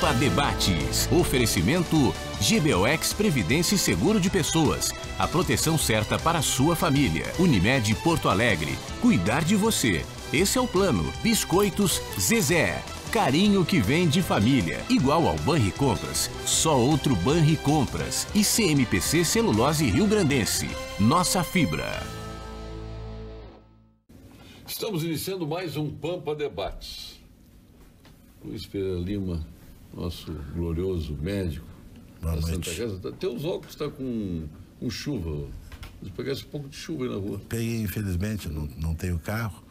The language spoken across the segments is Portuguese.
Pampa Debates. Oferecimento GBOX Previdência e Seguro de Pessoas. A proteção certa para a sua família. Unimed Porto Alegre. Cuidar de você. Esse é o plano. Biscoitos Zezé. Carinho que vem de família. Igual ao Banricompras. Só outro Banricompras. E CMPC Celulose Rio Grandense. Nossa fibra. Estamos iniciando mais um Pampa Debates. Luiz Pereira Lima, nosso glorioso médico da Santa Casa. Teus óculos estão com chuva. Você pegasse um pouco de chuva aí na rua. Peguei, infelizmente, não tenho carro.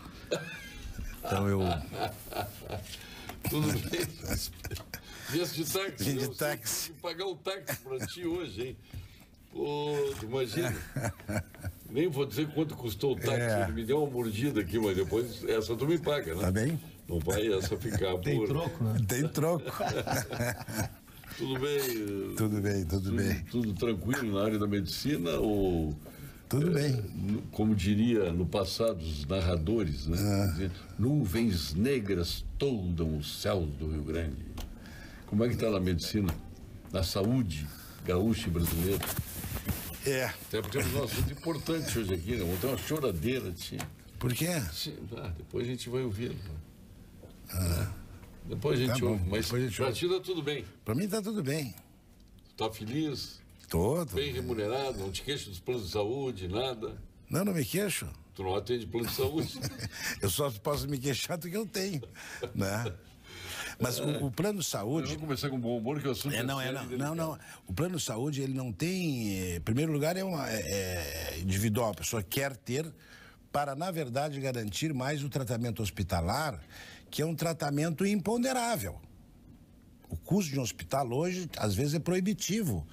Então eu... Tudo bem? Viesse de táxi? Vim de táxi. Vou pagar o táxi para ti hoje, hein? Pô, imagina. Nem vou dizer quanto custou o táxi. Ele me deu uma mordida aqui, mas depois essa tu me paga, né? Tá bem? Não vai essa ficar por... Tem troco, né? Tem troco. Tudo bem? Tudo bem, tudo bem. Tudo tranquilo na área da medicina ou... Tudo bem. Como diria no passado os narradores, né? Dizendo, nuvens negras toldam os céus do Rio Grande. Como é que está na medicina? Na saúde gaúcha e brasileira? Até porque temos um assunto importante hoje aqui, né? Vamos ter uma choradeira, tia. Por quê? Depois a gente vai ouvir. Depois a gente ouve. Mas pra ti tá tudo bem. Pra mim tá tudo bem. Tá feliz? Tô. Bem remunerado? Não te queixas dos planos de saúde, nada? Não me queixo. Tu não atende plano de saúde? Eu só posso me queixar do que eu tenho, né? Mas o plano de saúde... Vamos começar com bom humor, que o assunto não. O plano de saúde, ele não tem... Em primeiro lugar, é individual. A pessoa quer ter para, na verdade, garantir mais o tratamento hospitalar, que é um tratamento imponderável. O custo de um hospital hoje, às vezes, é proibitivo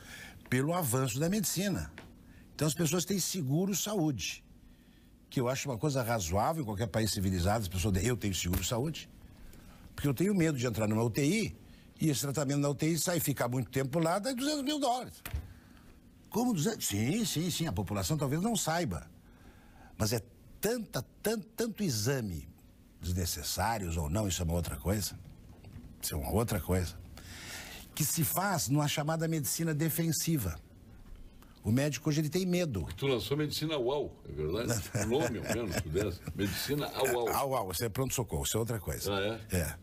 pelo avanço da medicina. Então, as pessoas têm seguro-saúde, que eu acho uma coisa razoável em qualquer país civilizado. As pessoas dizem, eu tenho seguro-saúde, porque eu tenho medo de entrar numa UTI e esse tratamento na UTI sai, ficar muito tempo lá, dá $200 mil. Como 200? Sim, a população talvez não saiba. Mas é tanto exame desnecessários ou não, isso é uma outra coisa. Isso é uma outra coisa. Que se faz numa chamada medicina defensiva. O médico hoje ele tem medo. Tu lançou medicina UAU, é verdade? O nome, ao menos, tu desse. Medicina UAU. UAU, isso é pronto-socorro, isso é outra coisa. É?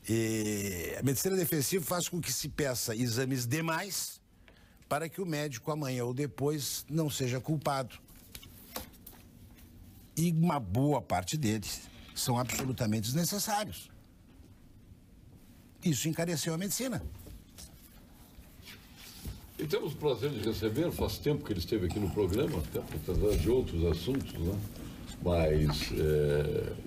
E a medicina defensiva faz com que se peça exames demais para que o médico amanhã ou depois não seja culpado. E uma boa parte deles são absolutamente desnecessários. Isso encareceu a medicina. E temos o prazer de receber, faz tempo que ele esteve aqui no programa, até por tratar de outros assuntos, né? Mas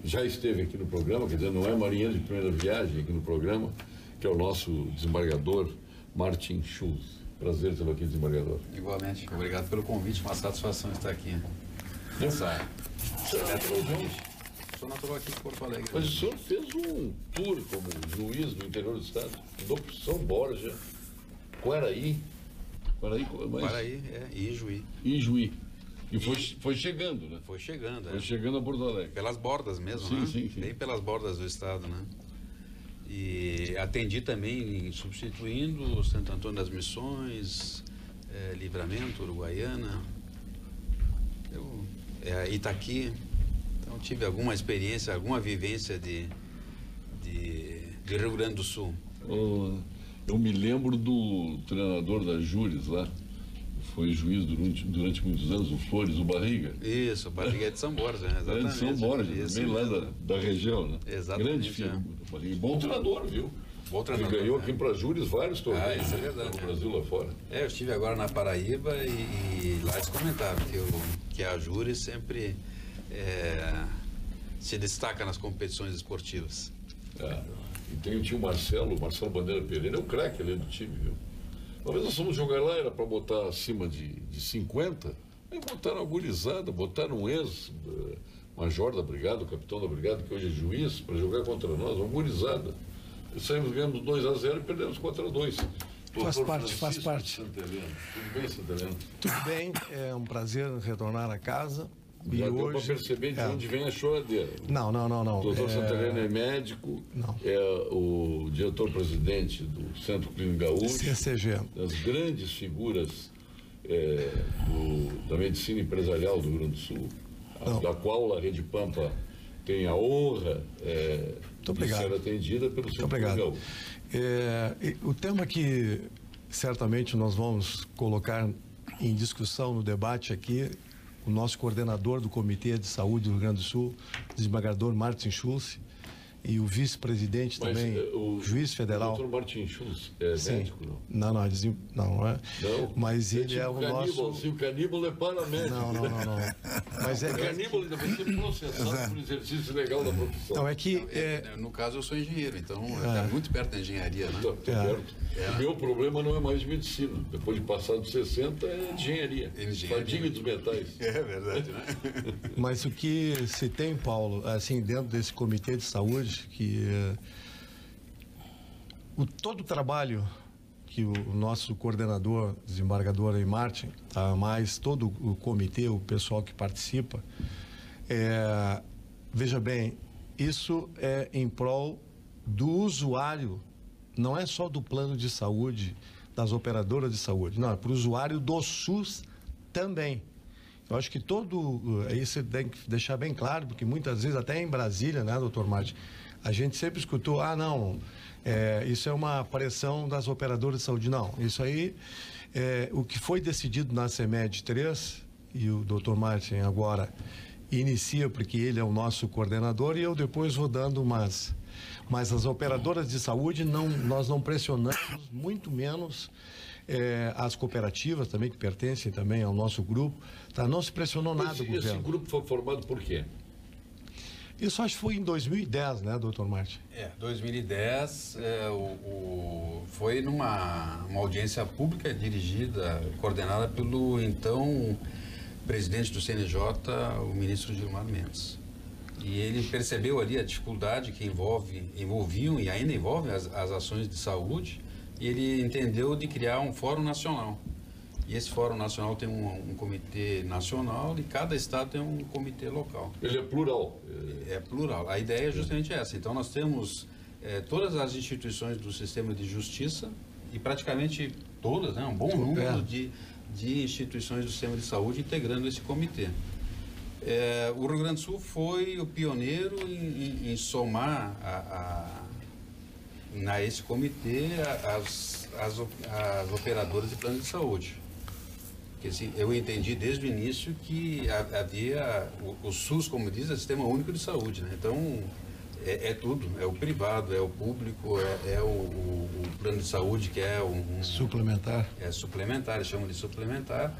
já esteve aqui no programa, quer dizer, não é marinheiro de primeira viagem aqui no programa, que é o nosso desembargador Martin Schulz. Prazer tê-lo aqui, desembargador. Igualmente, obrigado pelo convite, uma satisfação estar aqui. Sou natural aqui de Porto Alegre. Mas o senhor fez um tour como juiz do interior do estado, andou por São Borja, Quaraí, Ijuí. Ijuí. E foi chegando, né? Foi chegando, Foi chegando a Porto Alegre. Pelas bordas mesmo, sim, né? Sim. Bem pelas bordas do estado, né? E atendi também, substituindo Santo Antônio das Missões, Livramento, Uruguaiana, Itaqui. Então tive alguma experiência, alguma vivência de Rio Grande do Sul. Eu me lembro do treinador da Júris lá, foi juiz durante muitos anos, o Flores, o Barriga. Isso, o Barriga é de São Borja, né? Exatamente. É de São Borja, bem lá da região, né? Exatamente. Grande filho, Barriga. Bom treinador, viu? Bom treinador. Ele ganhou aqui para Júris vários torneios. Isso é verdade. No Brasil, lá fora. Eu estive agora na Paraíba e lá eles comentaram que a Júris sempre se destaca nas competições esportivas. E tem o tio Marcelo Bandeira Pereira, é o craque ali do time, viu? Uma vez nós fomos jogar lá, era para botar acima de 50, aí botaram a gurizada, botaram um ex-major da brigada, o capitão da brigada, que hoje é juiz, para jogar contra nós, uma gurizada. E saímos ganhando 2-0 e perdemos 4-2. Faz parte. Tudo bem, Santa Helena? Tudo bem, é um prazer retornar a casa. Já deu para perceber de onde vem a choradeira. Não. O doutor Santareno é médico, é o diretor-presidente do Centro Clínico Gaúcho, CCG. das grandes figuras da medicina empresarial do Rio Grande do Sul, da qual a Rede Pampa tem a honra de ser atendida pelo Centro Clínico Gaúcho. O tema que certamente nós vamos colocar em discussão no debate aqui, o nosso coordenador do Comitê de Saúde do Rio Grande do Sul, desembargador Martin Schulz, e o vice-presidente também, o juiz federal. O doutor Martin Schulz é médico, não? Não é. Não? Mas ele é o nosso... Se o caníbal é paramédico. Não. Mas o caníbal ainda vai ser processado por exercício legal da profissão. Não, é que... No caso, eu sou engenheiro, então está muito perto da engenharia, né? Perto. O meu problema não é mais de medicina. Depois de passar dos 60, é engenharia. Fadiga dos metais. É verdade, né? Mas o que se tem, Paulo, assim, dentro desse comitê de saúde, que todo o trabalho que o nosso coordenador, desembargador aí, Martin, mais todo o comitê, o pessoal que participa, veja bem, isso é em prol do usuário, não é só do plano de saúde, das operadoras de saúde, não, é para o usuário do SUS também. Eu acho que isso tem que deixar bem claro, porque muitas vezes, até em Brasília, né, doutor Martin, a gente sempre escutou, isso é uma pressão das operadoras de saúde. Não, isso aí, o que foi decidido na CEMED 3, e o doutor Martin agora inicia, porque ele é o nosso coordenador, e eu depois vou dando mas as operadoras de saúde, nós não pressionamos, muito menos as cooperativas também, que pertencem também ao nosso grupo, não se pressionou nada o governo. Esse grupo foi formado por quê? Isso acho que foi em 2010, né, doutor Martin? 2010 foi numa audiência pública dirigida, coordenada pelo então presidente do CNJ, o ministro Gilmar Mendes. E ele percebeu ali a dificuldade que envolviam e ainda envolvem as ações de saúde, e ele entendeu de criar um fórum nacional. E esse Fórum Nacional tem um comitê nacional e cada estado tem um comitê local. Ele é plural? É plural. A ideia é justamente essa. Então, nós temos todas as instituições do sistema de justiça e praticamente todas, né, um bom número de instituições do sistema de saúde integrando esse comitê. O Rio Grande do Sul foi o pioneiro em somar a esse comitê as operadoras de plano de saúde. Porque, assim, eu entendi desde o início que havia o SUS, como diz, é o Sistema Único de Saúde, né? Então, é tudo, é o privado, é o público, é o plano de saúde, que é suplementar. É suplementar, eles chamam de suplementar.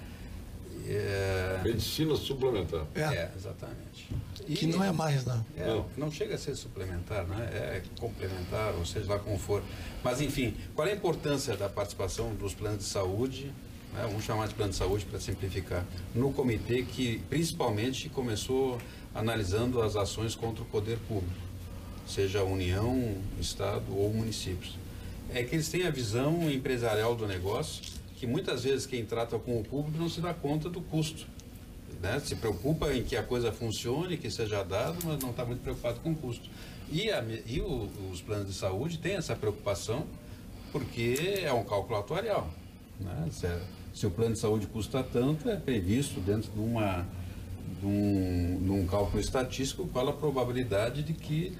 Medicina suplementar. Exatamente. Que não é mais, não. Não chega a ser suplementar, né? É complementar, ou seja lá como for. Mas, enfim, qual é a importância da participação dos planos de saúde, né? Vamos chamar de plano de saúde para simplificar, no comitê que principalmente começou analisando as ações contra o poder público, seja a União, Estado ou municípios. É que eles têm a visão empresarial do negócio, que muitas vezes quem trata com o público não se dá conta do custo, né? Se preocupa em que a coisa funcione, que seja dado, mas não está muito preocupado com o custo. E os planos de saúde têm essa preocupação porque é um cálculo atuarial, né? Se o plano de saúde custa tanto, é previsto dentro de um cálculo estatístico qual a probabilidade de que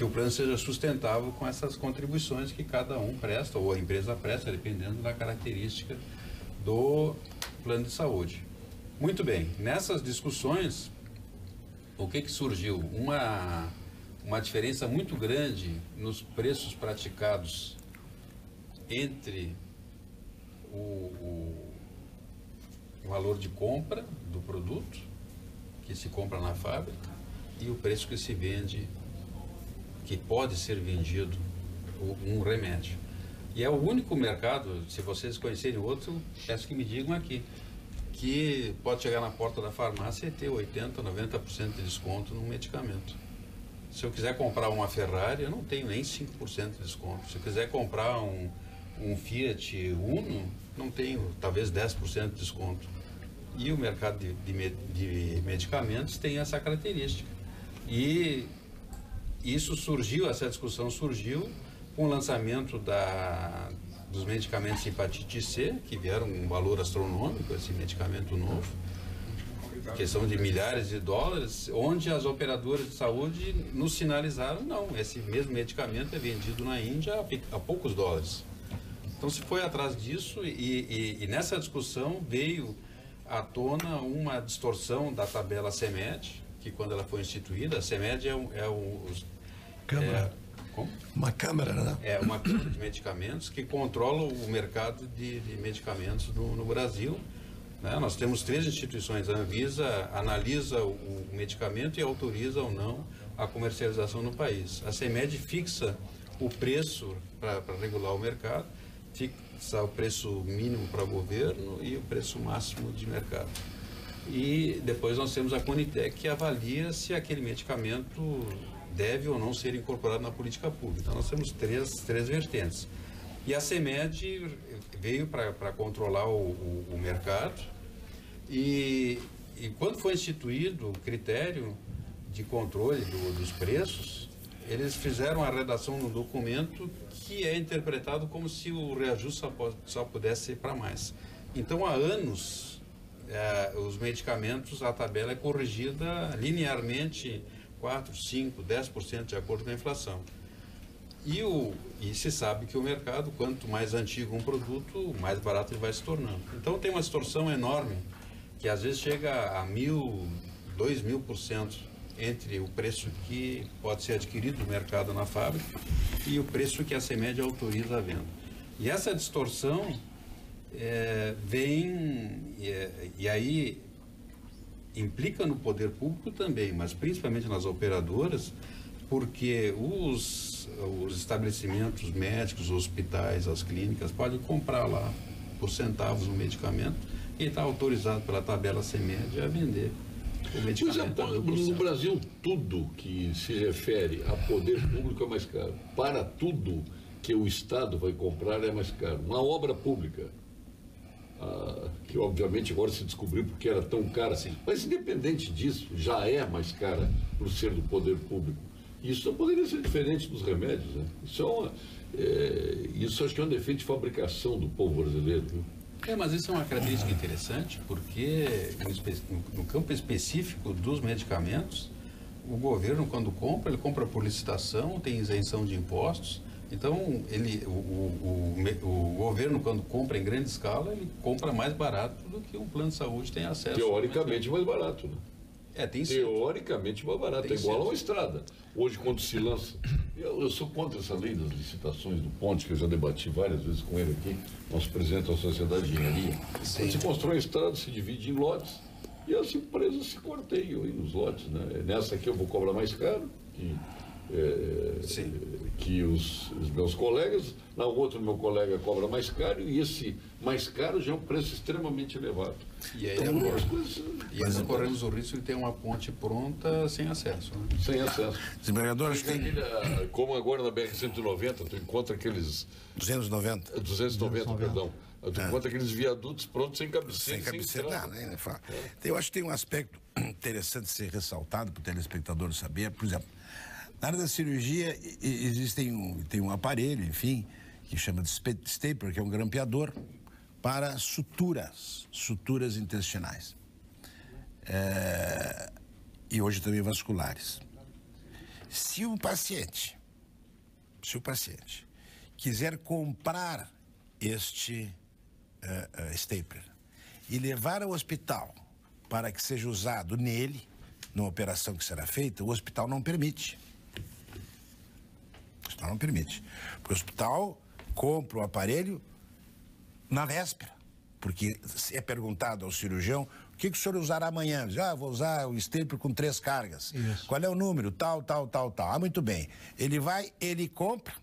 o plano seja sustentável com essas contribuições que cada um presta, ou a empresa presta, dependendo da característica do plano de saúde. Muito bem, nessas discussões, o que surgiu? Uma diferença muito grande nos preços praticados entre o valor de compra do produto, que se compra na fábrica, e o preço que se vende, que pode ser vendido um remédio. E é o único mercado, se vocês conhecerem outro, peço que me digam aqui, que pode chegar na porta da farmácia e ter 80%, 90% de desconto num medicamento. Se eu quiser comprar uma Ferrari, eu não tenho nem 5% de desconto. Se eu quiser comprar um Fiat Uno, não tenho talvez 10% de desconto. E o mercado de medicamentos tem essa característica. E isso surgiu, essa discussão surgiu com o lançamento dos medicamentos de hepatite C, que vieram um valor astronômico, esse medicamento novo, questão de milhares de dólares, onde as operadoras de saúde nos sinalizaram, não, esse mesmo medicamento é vendido na Índia a poucos dólares. Então se foi atrás disso e nessa discussão veio à tona uma distorção da tabela CMED, que quando ela foi instituída, a CMED Câmara. Uma câmara, né? É uma câmara de medicamentos que controla o mercado de medicamentos no Brasil. Né? Nós temos 3 instituições. A Anvisa analisa o medicamento e autoriza ou não a comercialização no país. A CMED fixa o preço para regular o mercado, fixa o preço mínimo para o governo e o preço máximo de mercado. E depois nós temos a Conitec, que avalia se aquele medicamento deve ou não ser incorporado na política pública. Então nós temos três vertentes. E a CMED veio para controlar o mercado e quando foi instituído o critério de controle dos preços, eles fizeram a redação no documento que é interpretado como se o reajuste só pudesse ser para mais. Então há anos os medicamentos, a tabela é corrigida linearmente 4, 5, 10% de acordo com a inflação. E se sabe que o mercado, quanto mais antigo um produto, mais barato ele vai se tornando. Então tem uma distorção enorme, que às vezes chega a 1.000, 2.000% entre o preço que pode ser adquirido no mercado na fábrica e o preço que a CMED autoriza a venda. E essa distorção vem, e aí implica no poder público também, mas principalmente nas operadoras, porque os estabelecimentos médicos, os hospitais, as clínicas podem comprar lá por centavos um medicamento e está autorizado pela tabela CMED a vender o medicamento. No Brasil, tudo que se refere a poder público é mais caro. Para tudo que o Estado vai comprar é mais caro. Uma obra pública, que obviamente agora se descobriu porque era tão cara assim, mas independente disso, já é mais cara por ser do poder público. Isso não poderia ser diferente dos remédios, né? Isso acho que é um defeito de fabricação do povo brasileiro, viu? Mas isso é uma característica interessante, porque no campo específico dos medicamentos, o governo, quando compra, ele compra por licitação, tem isenção de impostos. Então, o governo, quando compra em grande escala, ele compra mais barato do que um plano de saúde tem acesso. Teoricamente mais barato, né? Tem teoricamente mais barato, é igual a uma estrada. Hoje, quando se lança... Eu sou contra essa lei das licitações do Ponte, que eu já debati várias vezes com ele aqui, nosso presidente da Sociedade de Engenharia. Quando se constrói a estrada, se divide em lotes, e as empresas se corteiam aí nos lotes, né? Nessa aqui eu vou cobrar mais caro que os meus colegas, na outra meu colega cobra mais caro, e esse mais caro já é um preço extremamente elevado. E aí nós corremos o risco de ter uma ponte pronta sem acesso. Né? Sem acesso. Desembargador, como agora na BR-190, tu encontra aqueles... 290, perdão. Tu encontra aqueles viadutos prontos sem cabeceira. Sem cabeceira, né? Eu acho que tem um aspecto interessante de ser ressaltado para o telespectador saber. Por exemplo, na área da cirurgia tem um aparelho, enfim, que chama de stapler, que é um grampeador para suturas intestinais. E hoje também vasculares. Se o paciente quiser comprar este stapler e levar ao hospital para que seja usado nele, numa operação que será feita, o hospital não permite. O hospital não permite. Porque o hospital compra o aparelho na véspera. Porque é perguntado ao cirurgião, o que o senhor usará amanhã? Diz, vou usar o stapler com 3 cargas. Isso. Qual é o número? Tal. Muito bem. Ele vai, ele compra,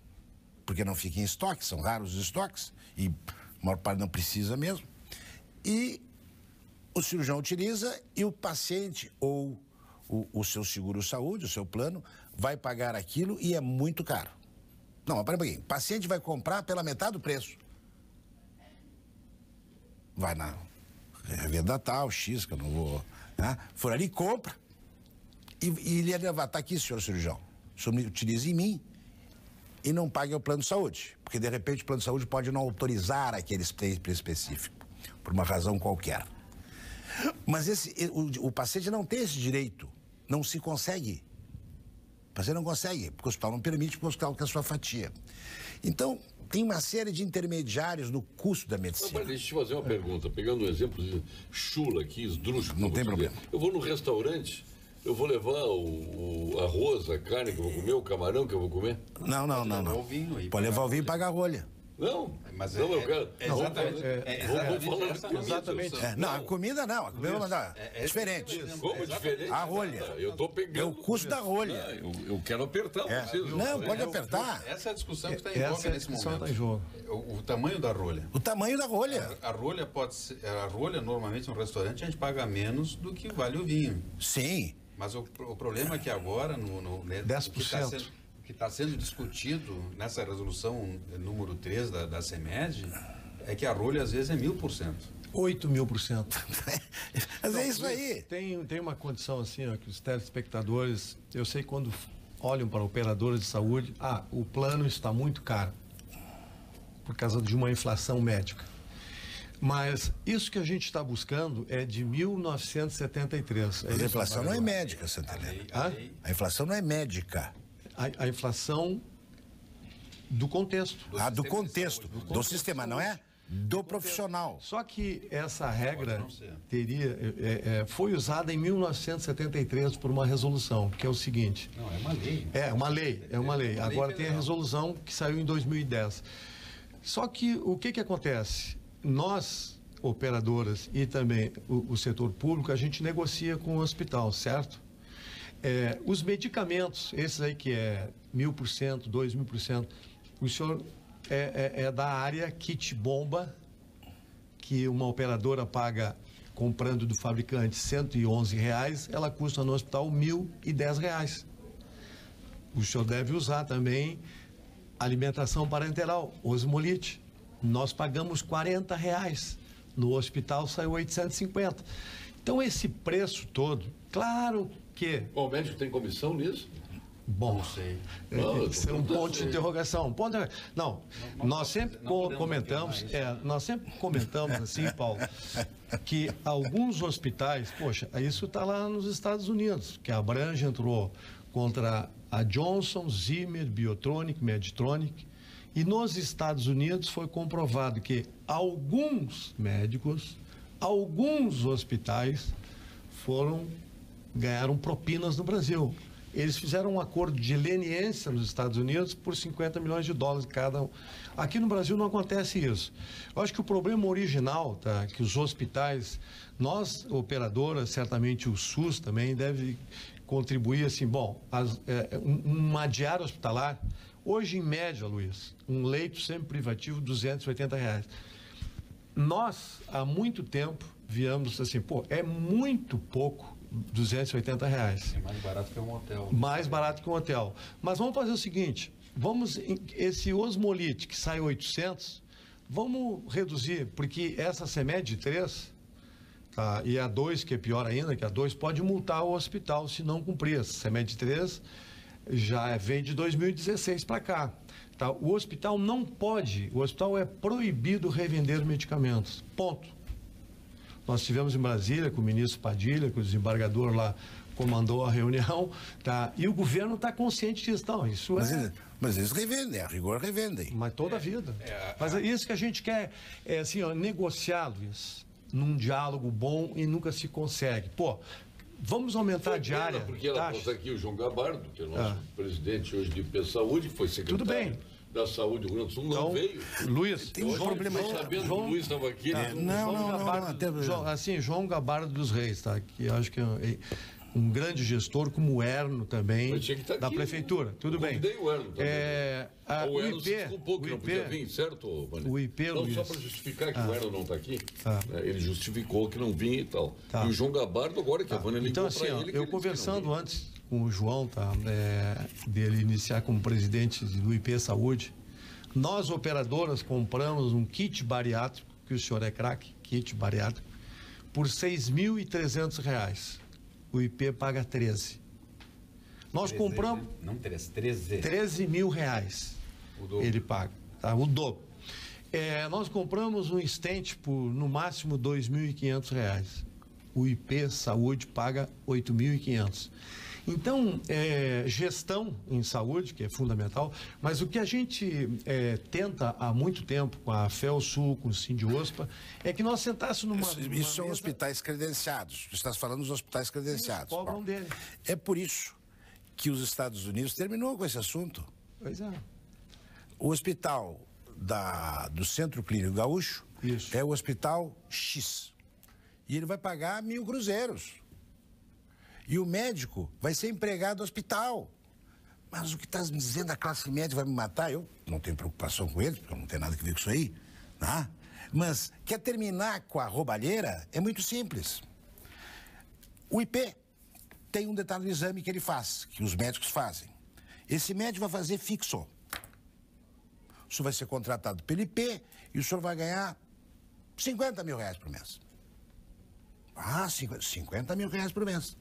porque não fica em estoque, são raros os estoques, e a maior parte não precisa mesmo. E o cirurgião utiliza e o paciente ou o seu seguro-saúde, o seu plano, vai pagar aquilo e é muito caro. Não, mas para um pouquinho. O paciente vai comprar pela metade do preço. Vai na é venda tal, X, que eu não vou... Né? For ali, compra. E ele ia levar, tá aqui, senhor cirurgião. O senhor me utiliza em mim e não pague o plano de saúde. Porque, de repente, o plano de saúde pode não autorizar aquele spray específico, por uma razão qualquer. Mas o paciente não tem esse direito. Não se consegue. O paciente não consegue, porque o hospital não permite, porque o hospital quer a sua fatia. Então, tem uma série de intermediários no custo da medicina. Mas deixa eu te fazer uma pergunta, pegando um exemplo de chula aqui, esdrúxulo. Não tem problema. Eu vou no restaurante, eu vou levar o arroz, a carne que eu vou comer, o camarão que eu vou comer? Não. levar o vinho aí, Pode levar o vinho e pagar a rolha. Não, Mas não, eu quero. Exatamente. Não, a comida não. A comida não. É diferente. Como diferente? A rolha. Eu tô pegando. É o custo da rolha. Eu quero apertar vocês. Não, pode apertar. Essa é a discussão que está em voga nesse momento. Está em jogo. O tamanho da rolha. O tamanho da rolha. A rolha pode ser. A rolha, normalmente, no restaurante, a gente paga menos do que vale o vinho. Sim. Mas o problema é que agora, 10%. O que está sendo discutido nessa resolução número 3 da CEMED é que a rolha, às vezes, é 1000%. 8.000%. Mas é isso aí. Tem uma condição assim, ó, que os telespectadores, eu sei quando olham para operadoras de saúde, o plano está muito caro por causa de uma inflação médica. Mas isso que a gente está buscando é de 1973. Mas a inflação não é médica, Santa Helena. A inflação não é médica. A inflação do contexto. Do contexto. Do sistema, não é? Do profissional. Só que essa regra foi usada em 1973 por uma resolução, que é o seguinte. Não, é uma lei. É uma lei. Agora tem a resolução que saiu em 2010. Só que o que acontece? Nós, operadoras e também o setor público, a gente negocia com o hospital, certo? Os medicamentos, esses aí que é 1000%, 2000%, o senhor é da área kit bomba, que uma operadora paga comprando do fabricante R$111, ela custa no hospital R$1.010. O senhor deve usar também alimentação parenteral, osmolite. Nós pagamos R$40. No hospital saiu 850. Então esse preço todo, claro que... O médico tem comissão nisso? Bom, não sei. Isso é um ponto de interrogação. Nós sempre comentamos, assim, Paulo, que alguns hospitais, isso está lá nos Estados Unidos, que a Abrange entrou contra a Johnson, Zimmer, Biotronic, Medtronic, e nos Estados Unidos foi comprovado que alguns médicos, alguns hospitais ganharam propinas no Brasil. Eles fizeram um acordo de leniência nos Estados Unidos por $50 milhões cada um. Aqui no Brasil não acontece isso. Eu acho que o problema original, que os hospitais, nós, operadoras, certamente o SUS também deve contribuir assim, uma diária hospitalar, hoje em média, Luiz, um leito semi-privativo, R$280. Nós, há muito tempo, viemos assim, é muito pouco, R$280. É mais barato que um hotel. Mais barato que um hotel. Mas vamos fazer o seguinte, esse osmolite que sai 800, vamos reduzir, porque essa CEMED 3, e a 2, que é pior ainda, que a 2 pode multar o hospital se não cumprir. Essa CEMED 3 já vem de 2016 para cá. O hospital não pode, o hospital é proibido revender medicamentos. Ponto. Nós estivemos em Brasília com o ministro Padilha, que o desembargador lá comandou a reunião, e o governo está consciente disso. Mas eles revendem, a rigor revendem. Mas toda a vida. Mas é isso que a gente quer, negociar, Luiz, num diálogo bom e nunca se consegue. Vamos aumentar a diária. Porque ela trouxe aqui o João Gabardo, que é o nosso presidente hoje de IP Saúde, que foi secretário. Tudo bem. Da saúde do Rio Grande do Sul, não veio. Luiz, tem um problema. Sabendo que o Luiz estava aqui. João Gabardo dos Reis, que eu acho que é um grande gestor, como o Erno também, da prefeitura. Tudo bem. O Erno também. O Erno se desculpou que não podia vir, certo, Mani? O IP, não, Luiz. só para justificar que o Erno não está aqui, ele justificou que não vinha e tal. E o João Gabardo, agora que a Vânia ligou para ele... eu conversando antes com o João, dele iniciar como presidente do IP Saúde, nós, operadoras, compramos um kit bariátrico, que o senhor é craque, kit bariátrico, por R$ 6.300. O IP paga 13. Nós compramos... Não, 13. 13 mil reais. O dobro. Ele paga, tá? O dobro. Nós compramos um stent por, no máximo, R$ 2.500. O IP Saúde paga R$ 8.500. Então, gestão em saúde, que é fundamental, mas o que a gente tenta há muito tempo com a FELSul, com o Sindiospa, é que nós sentássemos numa Isso são mesa, hospitais credenciados. Você está falando dos hospitais credenciados. cobram dele. É por isso que os Estados Unidos terminou com esse assunto. Pois é. O hospital do Centro Clínico Gaúcho Isso. é o hospital X. E ele vai pagar 1.000 cruzeiros. E o médico vai ser empregado do hospital. Mas o que está me dizendo, a classe média vai me matar? Eu não tenho preocupação com eles, porque eu não tenho nada a ver com isso aí. Tá? Mas quer terminar com a roubalheira? É muito simples. O IP tem um detalhe do exame que ele faz, que os médicos fazem. Esse médico vai fazer fixo. O senhor vai ser contratado pelo IP e o senhor vai ganhar 50 mil reais por mês. 50 mil reais por mês.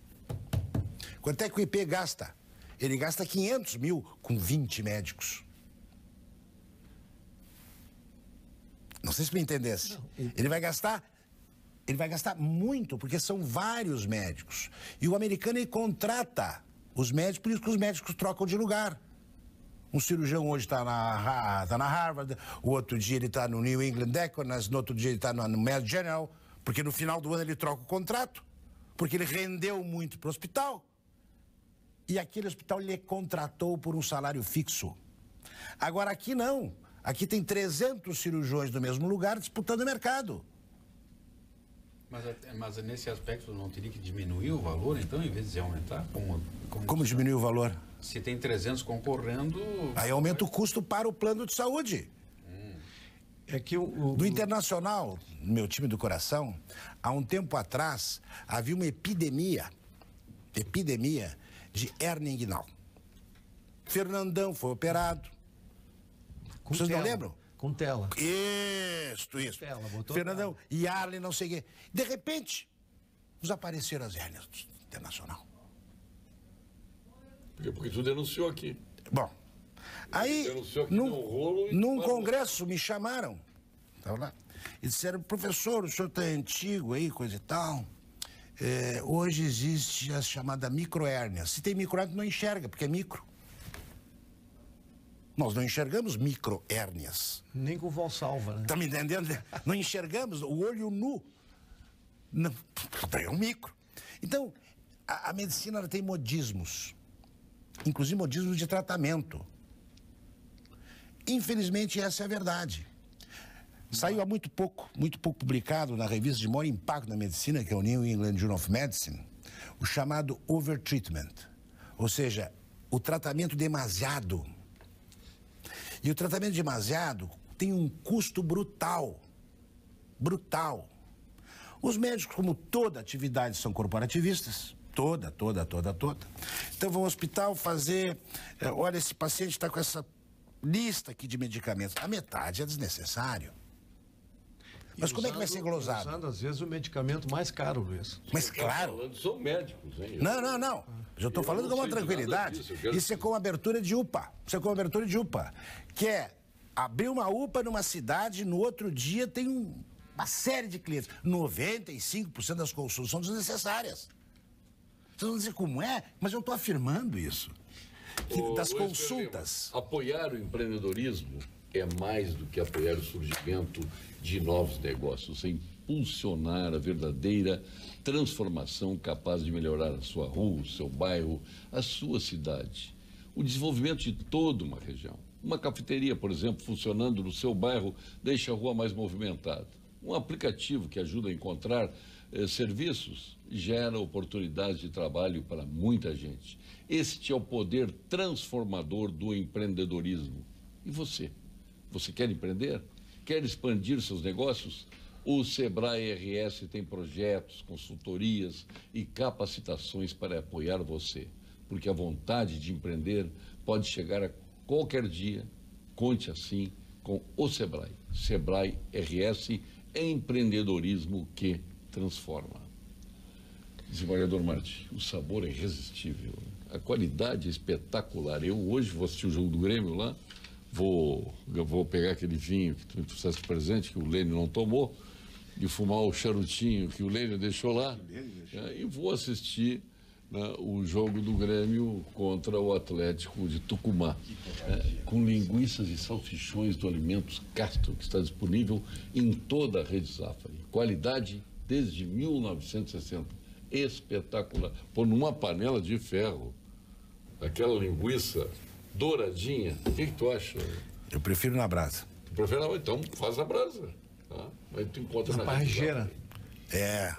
Quanto é que o IP gasta? Ele gasta 500 mil com 20 médicos. Não sei se me entendesse. Ele vai gastar muito, porque são vários médicos. E o americano, ele contrata os médicos, por isso que os médicos trocam de lugar. Um cirurgião hoje está na Harvard, o outro dia ele está no New England Deaconess, no outro dia ele está no Mass General, porque no final do ano ele troca o contrato, porque ele rendeu muito para o hospital. E aquele hospital lhe contratou por um salário fixo. Agora aqui não. Aqui tem 300 cirurgiões do mesmo lugar disputando o mercado. Mas nesse aspecto não teria que diminuir o valor, então, em vez de aumentar? Como diminuir o valor? Se tem 300 concorrendo... Aí aumenta o custo para o plano de saúde. É que Do Internacional, no meu time do coração, há um tempo atrás, havia uma epidemia de hérnia inguinal. Fernandão foi operado. Vocês não lembram? Com tela. Isso. Tela, botou Fernandão, e Arlen, não sei o quê. De repente, nos apareceram as hérnias do Internacional. Porque tu denunciou aqui. Bom, aí, Denunciou aqui, deu um rolo e num parou. congresso, me chamaram. Estava lá. E disseram, professor, o senhor está antigo aí, coisa e tal. Hoje existe a chamada microhérnia. Se tem microhérnia, não enxerga, porque é micro. Nós não enxergamos microhérnias. Nem com Valsalva, né? Tá me entendendo? Não enxergamos o olho nu. Não, é um micro. Então, a medicina ela tem modismos. Inclusive modismos de tratamento. Infelizmente, essa é a verdade. Saiu há muito pouco publicado na revista de maior impacto na medicina, que é o New England Journal of Medicine, o chamado overtreatment. Ou seja, o tratamento demasiado. E o tratamento demasiado tem um custo brutal. Brutal. Os médicos, como toda atividade, são corporativistas. Toda. Então vão ao hospital fazer... olha, esse paciente está com essa lista aqui de medicamentos. A metade é desnecessário. Mas como é que vai ser glosado? Usando, às vezes, o medicamento mais caro, Luiz. Mas claro... São médicos, hein? Não. Eu estou falando com uma tranquilidade. Isso é com abertura de UPA. Que é abrir uma UPA numa cidade, no outro dia tem uma série de clientes. 95% das consultas são desnecessárias. Vocês vão dizer como é, mas eu estou afirmando isso. Que das consultas... Apoiar o empreendedorismo é mais do que apoiar o surgimento de novos negócios, é impulsionar a verdadeira transformação capaz de melhorar a sua rua, o seu bairro, a sua cidade. O desenvolvimento de toda uma região. Uma cafeteria, por exemplo, funcionando no seu bairro, deixa a rua mais movimentada. Um aplicativo que ajuda a encontrar serviços gera oportunidades de trabalho para muita gente. Este é o poder transformador do empreendedorismo. E você? Você quer empreender? Quer expandir seus negócios? O Sebrae RS tem projetos, consultorias e capacitações para apoiar você. Porque a vontade de empreender pode chegar a qualquer dia. Conte assim com o Sebrae. Sebrae RS, empreendedorismo que transforma. Desembargador Martins, o sabor é irresistível, a qualidade é espetacular. Eu hoje vou assistir o jogo do Grêmio lá, eu vou pegar aquele vinho que tu me trouxeste presente, que o Lênin não tomou, e fumar o charutinho que o Lênin deixou lá, e vou assistir, né, o jogo do Grêmio contra o Atlético de Tucumã, com linguiças e salsichões do Alimentos Castro, que está disponível em toda a rede Zafari. Qualidade desde 1960. Espetacular. Pô, numa panela de ferro, aquela linguiça douradinha, o que tu acha? Eu prefiro na brasa. Tu prefere? Então faz a brasa. Tá? Mas tu encontra na parreira.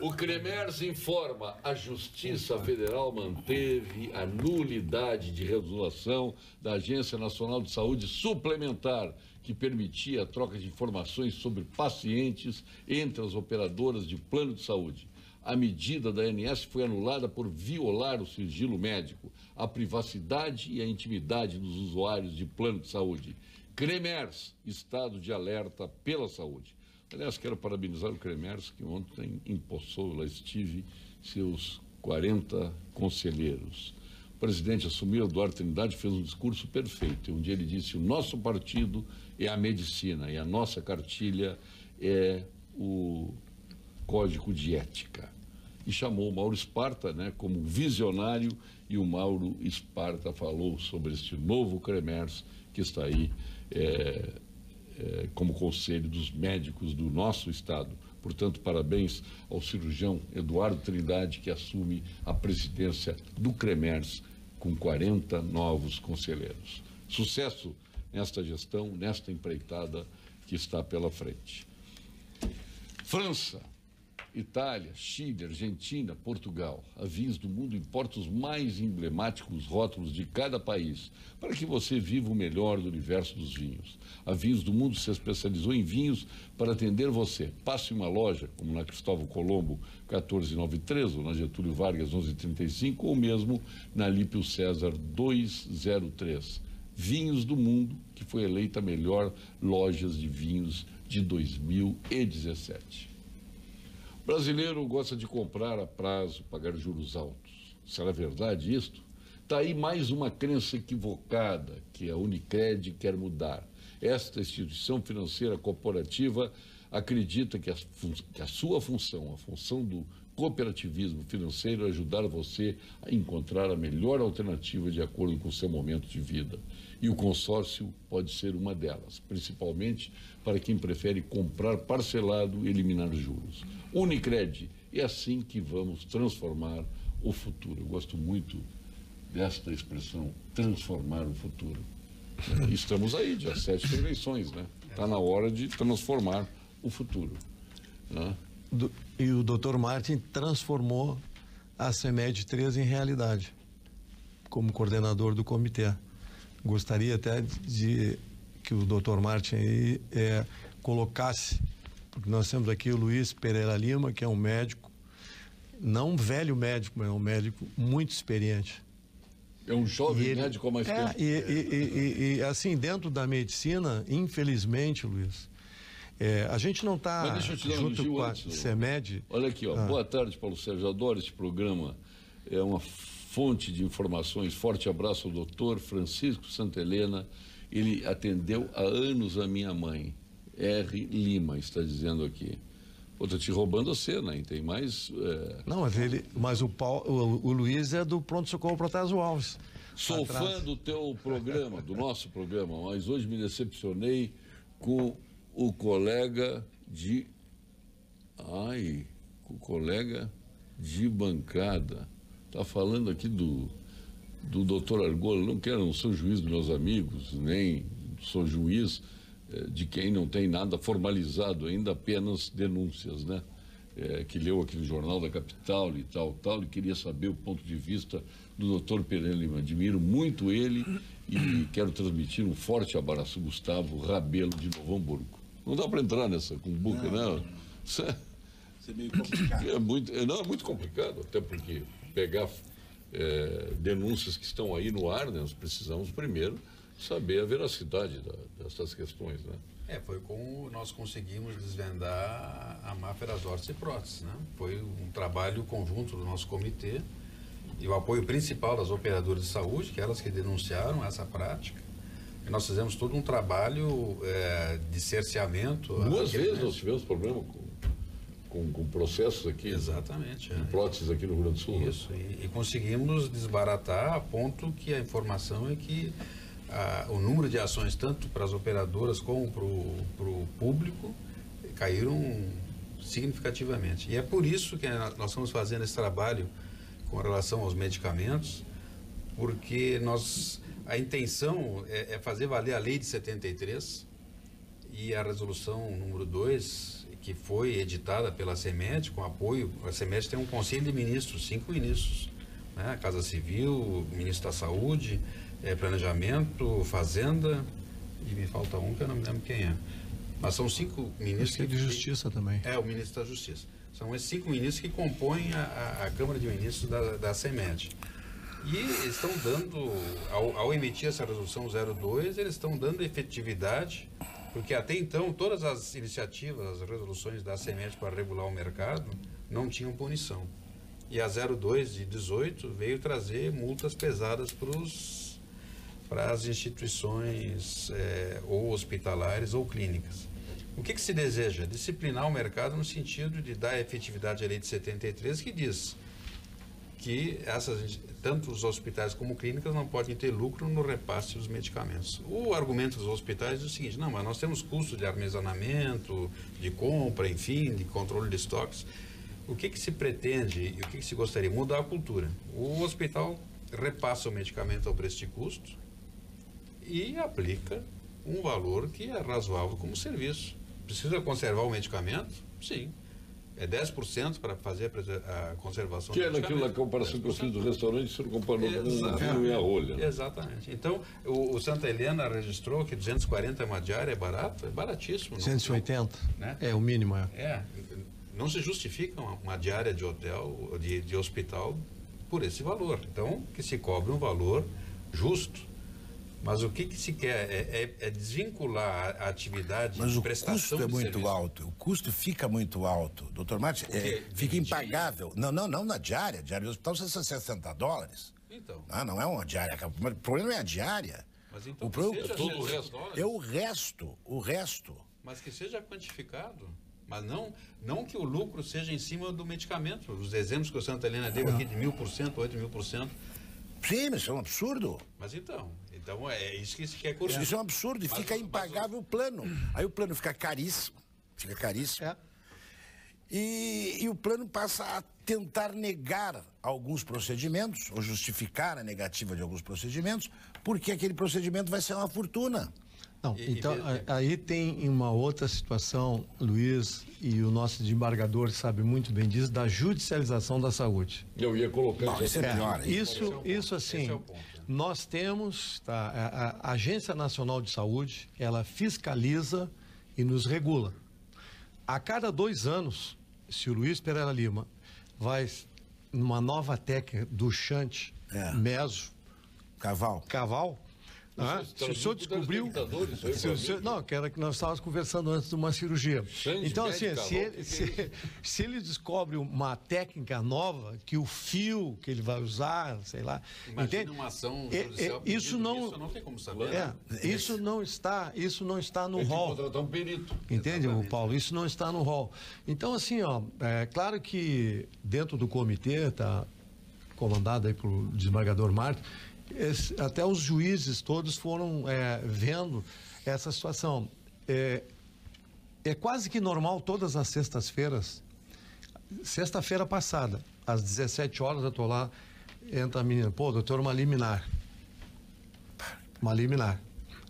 O Cremers informa: a Justiça Federal manteve a nulidade de resolução da Agência Nacional de Saúde Suplementar, que permitia a troca de informações sobre pacientes entre as operadoras de plano de saúde. A medida da ANS foi anulada por violar o sigilo médico, a privacidade e a intimidade dos usuários de plano de saúde. Cremers, estado de alerta pela saúde. Aliás, quero parabenizar o Cremers, que ontem empossou, lá estive, seus 40 conselheiros. O presidente assumiu, Eduardo Trindade, fez um discurso perfeito, onde ele disse: o nosso partido é a medicina e a nossa cartilha é o Código de Ética. E chamou o Mauro Esparta, né, como visionário, e o Mauro Esparta falou sobre este novo Cremers que está aí como conselho dos médicos do nosso estado. Portanto, parabéns ao cirurgião Eduardo Trindade, que assume a presidência do Cremers com 40 novos conselheiros. Sucesso nesta gestão, nesta empreitada que está pela frente. França, Itália, Chile, Argentina, Portugal. A Vinhos do Mundo importa os mais emblemáticos rótulos de cada país, para que você viva o melhor do universo dos vinhos. A Vinhos do Mundo se especializou em vinhos para atender você. Passe em uma loja, como na Cristóvão Colombo, 1493, ou na Getúlio Vargas, 1135, ou mesmo na Lípio César, 203. Vinhos do Mundo, que foi eleita a melhor lojas de vinhos de 2017. O brasileiro gosta de comprar a prazo, pagar juros altos. Será verdade isto? Está aí mais uma crença equivocada que a Unicred quer mudar. Esta instituição financeira corporativa acredita que a sua função, a função do cooperativismo financeiro, é ajudar você a encontrar a melhor alternativa de acordo com o seu momento de vida. E o consórcio pode ser uma delas, principalmente para quem prefere comprar parcelado e eliminar juros. Unicred, é assim que vamos transformar o futuro. Eu gosto muito desta expressão, transformar o futuro. Estamos aí, dia 7 de eleições, né? Está na hora de transformar o futuro, né? E o Dr. Martin transformou a CEMED 3 em realidade, como coordenador do comitê. Gostaria até de que o Dr. Martin aí colocasse, porque nós temos aqui o Luiz Pereira Lima, que é um médico, não um velho médico, mas é um médico muito experiente. É um jovem médico há mais tempo. E assim, dentro da medicina, infelizmente, Luiz, a gente não está junto com a CEMED. Olha aqui, ó. Boa tarde, Paulo Sérgio. Adoro este programa. É uma fonte de informações. Forte abraço ao doutor Francisco Santa Helena. Ele atendeu há anos a minha mãe. R. Lima está dizendo aqui. Pô, tô te roubando a cena, hein? Tem mais... Não, mas o Luiz é do Pronto Socorro Protásio Alves. Sou fã do teu programa, do nosso programa, mas hoje me decepcionei com o colega de... com o colega de bancada. Tá falando aqui do doutor Argola. Não sou juiz dos meus amigos, nem sou juiz de quem não tem nada formalizado ainda, apenas denúncias, né? Que leu aqui no Jornal da Capital e tal, e queria saber o ponto de vista do doutor Pereira Lima. Admiro muito ele e quero transmitir um forte abraço, Gustavo Rabelo, de Novo Hamburgo. Não dá para entrar nessa cumbuca, não. Isso é meio complicado. É muito complicado, até porque pegar denúncias que estão aí no ar, né, nós precisamos primeiro saber a veracidade dessas questões, né? Foi como nós conseguimos desvendar a máfia das órteses e próteses, né? Foi um trabalho conjunto do nosso comitê e o apoio principal das operadoras de saúde, que elas que denunciaram essa prática. E nós fizemos todo um trabalho de cerceamento. Duas vezes nós tivemos problema com processos aqui. Exatamente. Com próteses aqui no Rio Grande do Sul. Isso, e conseguimos desbaratar a ponto que a informação é que o número de ações, tanto para as operadoras como para o público, caíram significativamente. E é por isso que nós estamos fazendo esse trabalho com relação aos medicamentos, porque a intenção é fazer valer a lei de 73 e a resolução número 2, que foi editada pela CEMED, com apoio. A CEMED tem um conselho de ministros, 5 ministros, né? Casa Civil, ministro da Saúde, Planejamento, Fazenda, e me falta um que eu não me lembro quem é. Mas são 5 ministros. De Justiça também. O ministro da Justiça. São esses 5 ministros que compõem a Câmara de Ministros da CEMED. E eles estão dando, ao emitir essa resolução 02, eles estão dando efetividade, porque até então todas as iniciativas, as resoluções da CEMED para regular o mercado não tinham punição. E a 02 de 18 veio trazer multas pesadas para as instituições ou hospitalares ou clínicas. O que se deseja? Disciplinar o mercado no sentido de dar efetividade à lei de 73, que diz que tanto os hospitais como clínicas não podem ter lucro no repasse dos medicamentos. O argumento dos hospitais é o seguinte: não, mas nós temos custos de armazenamento, de compra, enfim, de controle de estoques. O que se pretende e o que se gostaria? Mudar a cultura. O hospital repassa o medicamento ao preço de custo e aplica um valor que é razoável como serviço. Precisa conservar o medicamento? Sim. É 10% para fazer a conservação do medicamento. Que é naquilo na comparação que eu fiz do restaurante, você não comparou com a rolha. Né? Exatamente. Então, o Santa Helena registrou que 240 é uma diária, é barato? É baratíssimo. 180, né? É o mínimo. Não se justifica uma diária de hotel, de hospital, por esse valor. Então, que se cobre um valor justo. Mas o que se quer é desvincular a atividade de prestação de serviço. Mas o custo é muito alto. O custo fica muito alto. Doutor Martins, fica impagável. Não na diária. Diária do hospital são $60. Então. Não é uma diária. O problema não é a diária. Mas então o problema é o resto. Mas que seja quantificado. Mas não que o lucro seja em cima do medicamento. Os exemplos que o Santa Helena deu aqui de 1000%, 8.000%. Sim, isso é um absurdo. Mas então é isso que se quer corrigir. Isso é um absurdo e fica impagável o plano. Aí o plano fica caríssimo. E o plano passa a tentar negar alguns procedimentos, ou justificar a negativa de alguns procedimentos, porque aquele procedimento vai ser uma fortuna. Não, então, aí tem uma outra situação, Luiz, e o nosso desembargador sabe muito bem disso, da judicialização da saúde. Eu ia colocar isso. É pior. Isso assim, nós temos, a Agência Nacional de Saúde, ela fiscaliza e nos regula. A cada 2 anos, se o Luiz Pereira Lima vai numa nova técnica do Chante, Meso, Caval, se o senhor descobriu... Não, que era que nós estávamos conversando antes de uma cirurgia. Então, assim, se ele descobre uma técnica nova, que o fio que ele vai usar, sei lá... Imagina uma ação judicial isso não tem como saber. Isso não está no rol. Contratar um perito. Entende, Paulo? Isso não está no rol. Então, assim, é claro que dentro do comitê, está comandado aí pelo desembargador Martins, até os juízes todos foram vendo essa situação. É quase que normal todas as sextas-feiras. Sexta-feira passada, às 17 horas, eu estou lá, entra a menina, doutor, uma liminar.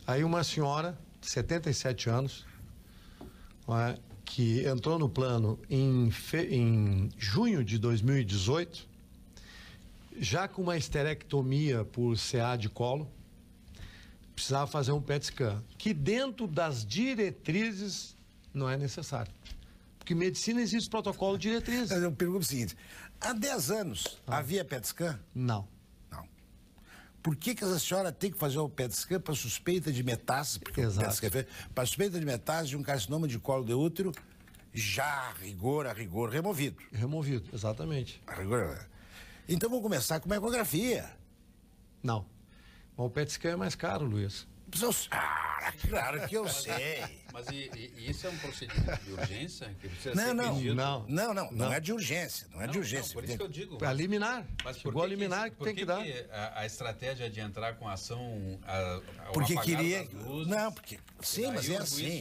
Aí uma senhora, 77 anos, que entrou no plano em junho de 2018, já com uma esterectomia por CA de colo, precisava fazer um PET scan, que dentro das diretrizes não é necessário. Porque medicina existe protocolo de diretrizes. Eu pergunto o seguinte, há 10 anos havia PET scan? Não. Por que essa senhora tem que fazer o PET scan para suspeita de metástase? Porque o PET scan para suspeita de metástase de um carcinoma de colo de útero, já a rigor removido. Removido, exatamente. A rigor. Então vamos começar com uma ecografia. Não. Mas o PET scan é mais caro, Luiz. Claro que eu sei. Mas isso é um procedimento de urgência que precisa ser pedido? Não é de urgência. Não é de urgência. Por isso que eu digo. Para liminar. Mas chegou a liminar que tem que dar. A estratégia de entrar com a ação ao porque apagar queria. das luzes, Não, porque. Sim, mas é assim.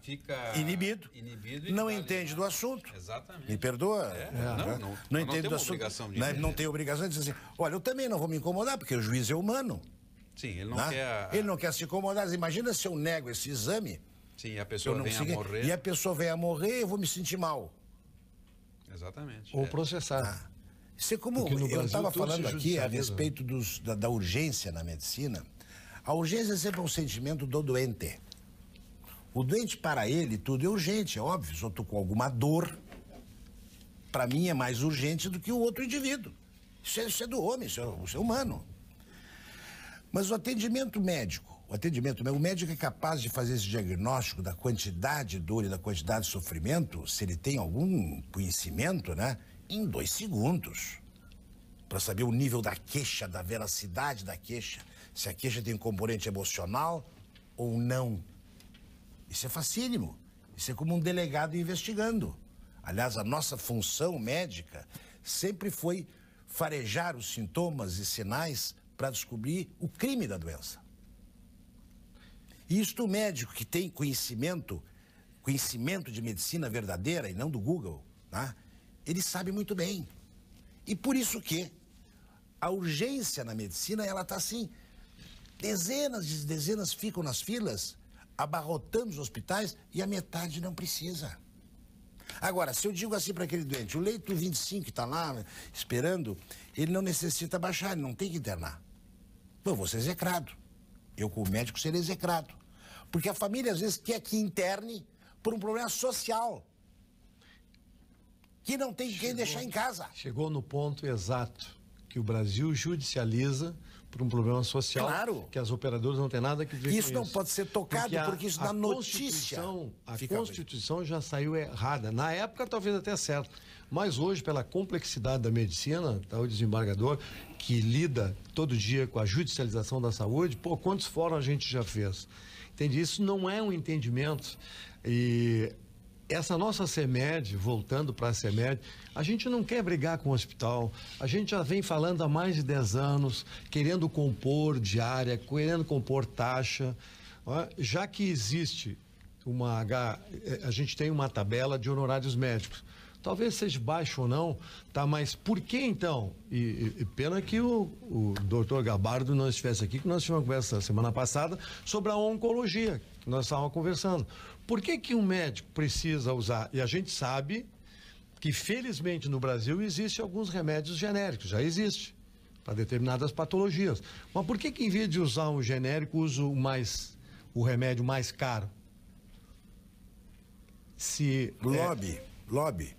Fica inibido. E não entende do assunto. Exatamente. Me perdoa. Não entende do assunto. Não tem obrigação de dizer assim: olha, eu também não vou me incomodar, porque o juiz é humano. Sim, ele não quer. Ele não quer se incomodar. Imagina se eu nego esse exame. Sim, a pessoa vem a morrer. E a pessoa vem a morrer, eu vou me sentir mal. Exatamente. Ou processar. Isso é como eu estava falando aqui a respeito da urgência na medicina. A urgência é sempre um sentimento do doente. O doente, para ele, tudo é urgente, é óbvio. Se eu estou com alguma dor, para mim é mais urgente do que o outro indivíduo. Isso é do homem, isso é humano. Mas o atendimento médico, o médico é capaz de fazer esse diagnóstico da quantidade de dor e da quantidade de sofrimento, se ele tem algum conhecimento, né, em 2 segundos. Para saber o nível da queixa, da veracidade da queixa, se a queixa tem componente emocional ou não. Isso é facílimo. Isso é como um delegado investigando. Aliás, a nossa função médica sempre foi farejar os sintomas e sinais para descobrir o crime da doença. E isto o médico que tem conhecimento de medicina verdadeira e não do Google, né? Ele sabe muito bem. E por isso que a urgência na medicina, ela está assim, dezenas de dezenas ficam nas filas, abarrotando os hospitais e a metade não precisa. Agora, se eu digo assim para aquele doente, o leito 25 que está lá esperando, ele não necessita baixar, ele não tem que internar. Eu vou ser execrado. Eu, como médico, serei execrado. Porque a família, às vezes, quer que interne por um problema social. Que não tem quem deixar em casa. Chegou no ponto exato que o Brasil judicializa por um problema social, claro, que as operadoras não têm nada que ver com isso. Isso não pode ser tocado porque isso na notícia. A Constituição já saiu errada. Na época, talvez até certo. Mas hoje, pela complexidade da medicina, tá, o desembargador que lida todo dia com a judicialização da saúde, pô, quantos fóruns a gente já fez? Entende? Isso não é um entendimento. E essa nossa CEMED, voltando para a CEMED, a gente não quer brigar com o hospital, a gente já vem falando há mais de 10 anos, querendo compor diária, querendo compor taxa, já que existe a gente tem uma tabela de honorários médicos, talvez seja baixo ou não, tá? Mas por que então? E pena que o doutor Gabardo não estivesse aqui, que nós tivemos uma conversa semana passada sobre a oncologia, que nós estávamos conversando. Por que um médico precisa usar? E a gente sabe que, felizmente, no Brasil existem alguns remédios genéricos, já existe, para determinadas patologias. Mas por que em vez de usar um genérico, usa o remédio mais caro? Lobby.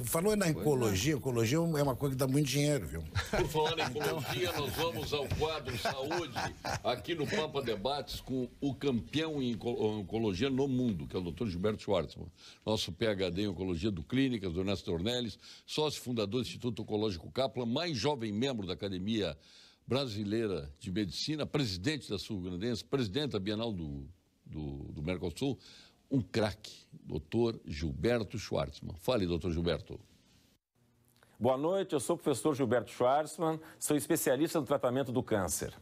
Falou na oncologia, oncologia é uma coisa que dá muito dinheiro, viu? Por falar em oncologia, nós vamos ao quadro Saúde, aqui no Papa Debates, com o campeão em oncologia no mundo, que é o Dr. Gilberto Schwartzman, nosso PhD em oncologia do Clínicas, do Ernesto Ornelis, sócio fundador do Instituto Oncológico Kaplan, mais jovem membro da Academia Brasileira de Medicina, presidente da Sul-Grandense, presidente da Bienal do Mercosul, um craque, doutor Gilberto Schwartzman. Fale, doutor Gilberto. Boa noite, eu sou o professor Gilberto Schwartzman, sou especialista no tratamento do câncer.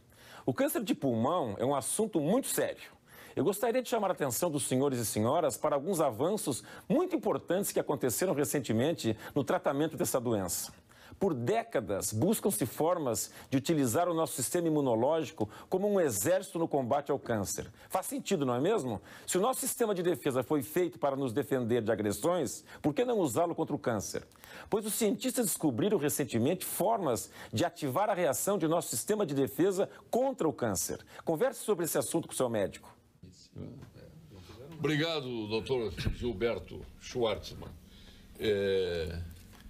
O câncer de pulmão é um assunto muito sério. Eu gostaria de chamar a atenção dos senhores e senhoras para alguns avanços muito importantes que aconteceram recentemente no tratamento dessa doença. Por décadas, buscam-se formas de utilizar o nosso sistema imunológico como um exército no combate ao câncer. Faz sentido, não é mesmo? Se o nosso sistema de defesa foi feito para nos defender de agressões, por que não usá-lo contra o câncer? Pois os cientistas descobriram recentemente formas de ativar a reação de nosso sistema de defesa contra o câncer. Converse sobre esse assunto com o seu médico. Obrigado, doutor Gilberto Schwartzman.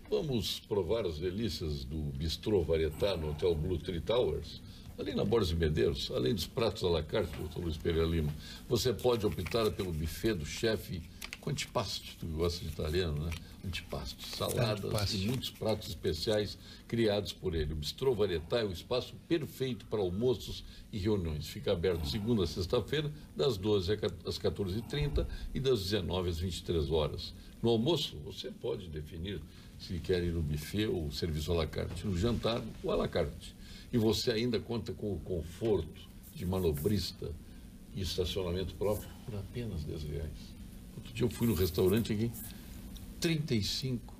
Vamos provar as delícias do Bistrô Varietá no Hotel Blue Tree Towers. Ali na Borges de Medeiros, além dos pratos à la carte, doutor Luiz Pereira Lima, você pode optar pelo buffet do chefe com antipasto, tu gosta de italiano, né? Antipasto, saladas e muitos pratos especiais criados por ele. O Bistrô Varietà é o espaço perfeito para almoços e reuniões. Fica aberto segunda a sexta-feira, das 12 às 14h30 e das 19 às 23 horas. No almoço, você pode definir se quer ir no buffet ou serviço à la carte. No jantar, o à la carte. E você ainda conta com o conforto de manobrista e estacionamento próprio por apenas R$10. Outro dia eu fui no restaurante aqui, 35.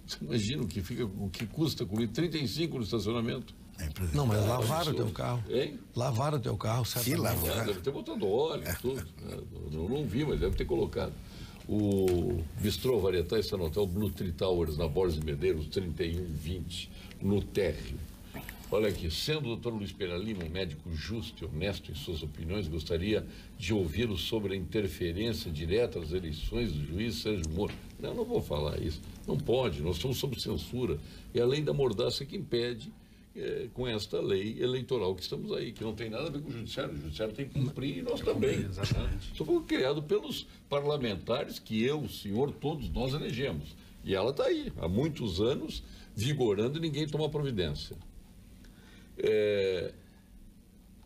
Você imagina o que custa comer 35 no estacionamento? Não, mas lavaram o teu carro. Hein? Lavaram o teu carro, certo? Sim, lavaram. Deve ter botado óleo e tudo. Eu não vi, mas deve ter colocado. O Bistrô Varietà está no hotel Blue Tree Towers, na Borges de Medeiros, 3120, no térreo. Olha aqui, sendo o doutor Luiz Pereira Lima um médico justo e honesto em suas opiniões, gostaria de ouvi-lo sobre a interferência direta das eleições do juiz Sérgio Moro. Não vou falar isso. Não pode, nós estamos sob censura. É a lei da mordaça que impede, com esta lei eleitoral que estamos aí, que não tem nada a ver com o judiciário. O judiciário tem que cumprir e nós também. Exatamente. Isso foi criado pelos parlamentares que eu, o senhor, todos nós elegemos. E ela está aí, há muitos anos, vigorando e ninguém toma providência.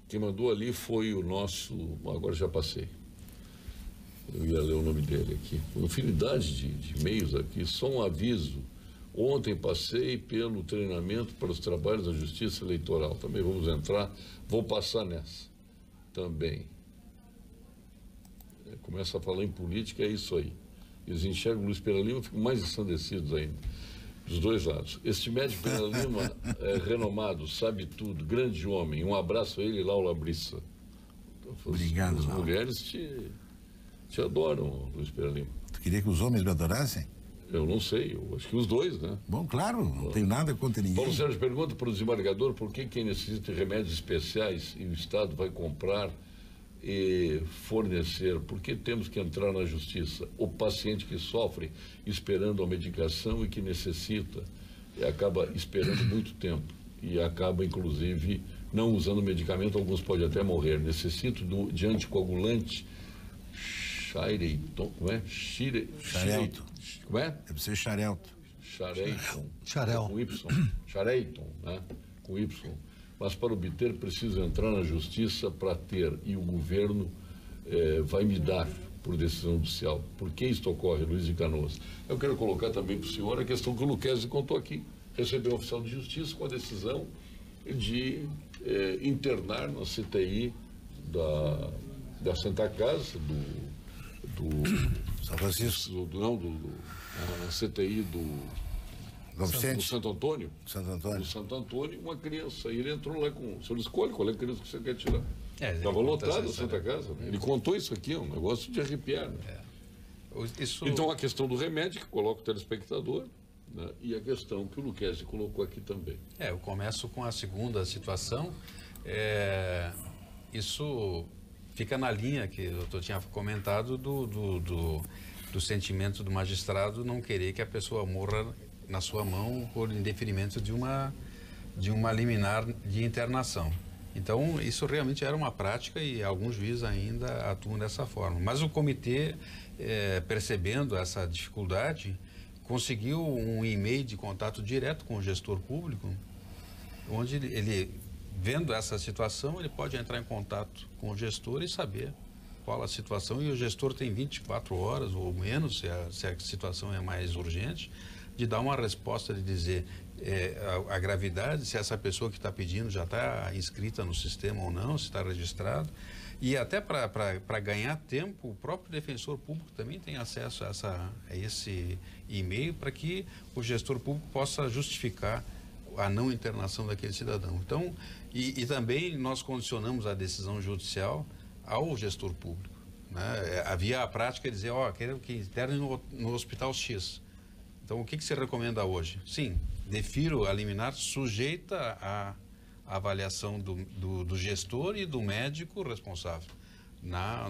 Quem mandou ali foi o nosso... Agora já passei. Eu ia ler o nome dele aqui. Infinidade de e-mails aqui. Só um aviso. Ontem passei pelo treinamento para os trabalhos da Justiça Eleitoral. Também vamos entrar. Vou passar nessa. Também. Começa a falar em política, é isso aí. Eles enxergam o Luiz Pereira Lima, ficam mais ensandecidos ainda. Dos dois lados. Este médico Pereira Lima é renomado, sabe tudo, grande homem. Um abraço a ele, Laura Brissa. Obrigado, As Laura. mulheres te adoram, Luiz Pereira Lima. Tu queria que os homens me adorassem? Eu não sei, eu acho que os dois, né? Bom, claro, não tenho nada contra ninguém. Paulo Sérgio pergunta para o desembargador por que quem necessita de remédios especiais e o Estado vai comprar e fornecer, por que temos que entrar na justiça? O paciente que sofre esperando a medicação e que necessita e acaba esperando muito tempo e acaba, inclusive, não usando medicamento, alguns podem até morrer. Necessito de anticoagulante Xarelto, como é? Xarelto. Como é? Deve ser Xarelto. Xarel. Com Y. Xareiton, né? Com Y. Mas para obter preciso entrar na justiça para ter, e o governo vai me dar por decisão judicial. Por que isto ocorre, Luiz de Canoas? Eu quero colocar também para o senhor a questão que o Luquezzi contou aqui. Recebeu um oficial de justiça com a decisão de internar na CTI da Santa Casa, São Francisco. A CTI do Santo Antônio. Santo Antônio. Do Santo Antônio, uma criança. E ele entrou lá com... O senhor escolhe qual é a criança que você quer tirar. Estava lotado a Santa Casa. Né? Ele contou isso aqui, é um negócio de arrepiar. Né? Então, a questão do remédio, que coloca o telespectador, né? E a questão que o Luquezzi colocou aqui também. Eu começo com a segunda situação. Isso fica na linha que o doutor tinha comentado do sentimento do magistrado não querer que a pessoa morra na sua mão por indeferimento de uma liminar de internação. Então, isso realmente era uma prática e alguns juízes ainda atuam dessa forma. Mas o comitê, percebendo essa dificuldade, conseguiu um e-mail de contato direto com o gestor público, onde ele, vendo essa situação, ele pode entrar em contato com o gestor e saber qual a situação, e o gestor tem 24 horas ou menos, se a situação é mais urgente, de dar uma resposta, de dizer a gravidade, se essa pessoa que está pedindo já está inscrita no sistema ou não, se está registrado. E até para ganhar tempo, o próprio defensor público também tem acesso a esse e-mail para que o gestor público possa justificar a não internação daquele cidadão. Então, e também nós condicionamos a decisão judicial ao gestor público. Né? Havia a prática de dizer, quero que interne no hospital X. Então, o que se recomenda hoje? Sim, defiro a liminar sujeita à avaliação do gestor e do médico responsável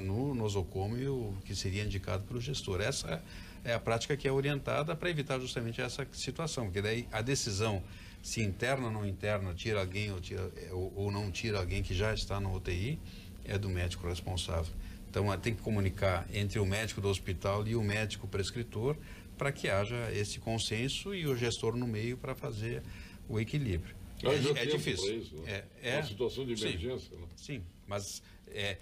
no nosocômio que seria indicado pelo gestor. Essa é a prática que é orientada para evitar justamente essa situação, porque daí a decisão, se interna ou não interna, tira alguém ou não tira alguém que já está no UTI, é do médico responsável. Então, tem que comunicar entre o médico do hospital e o médico prescritor para que haja esse consenso e o gestor no meio para fazer o equilíbrio. É difícil. Isso, né? É uma situação de emergência. Sim, né? sim, mas é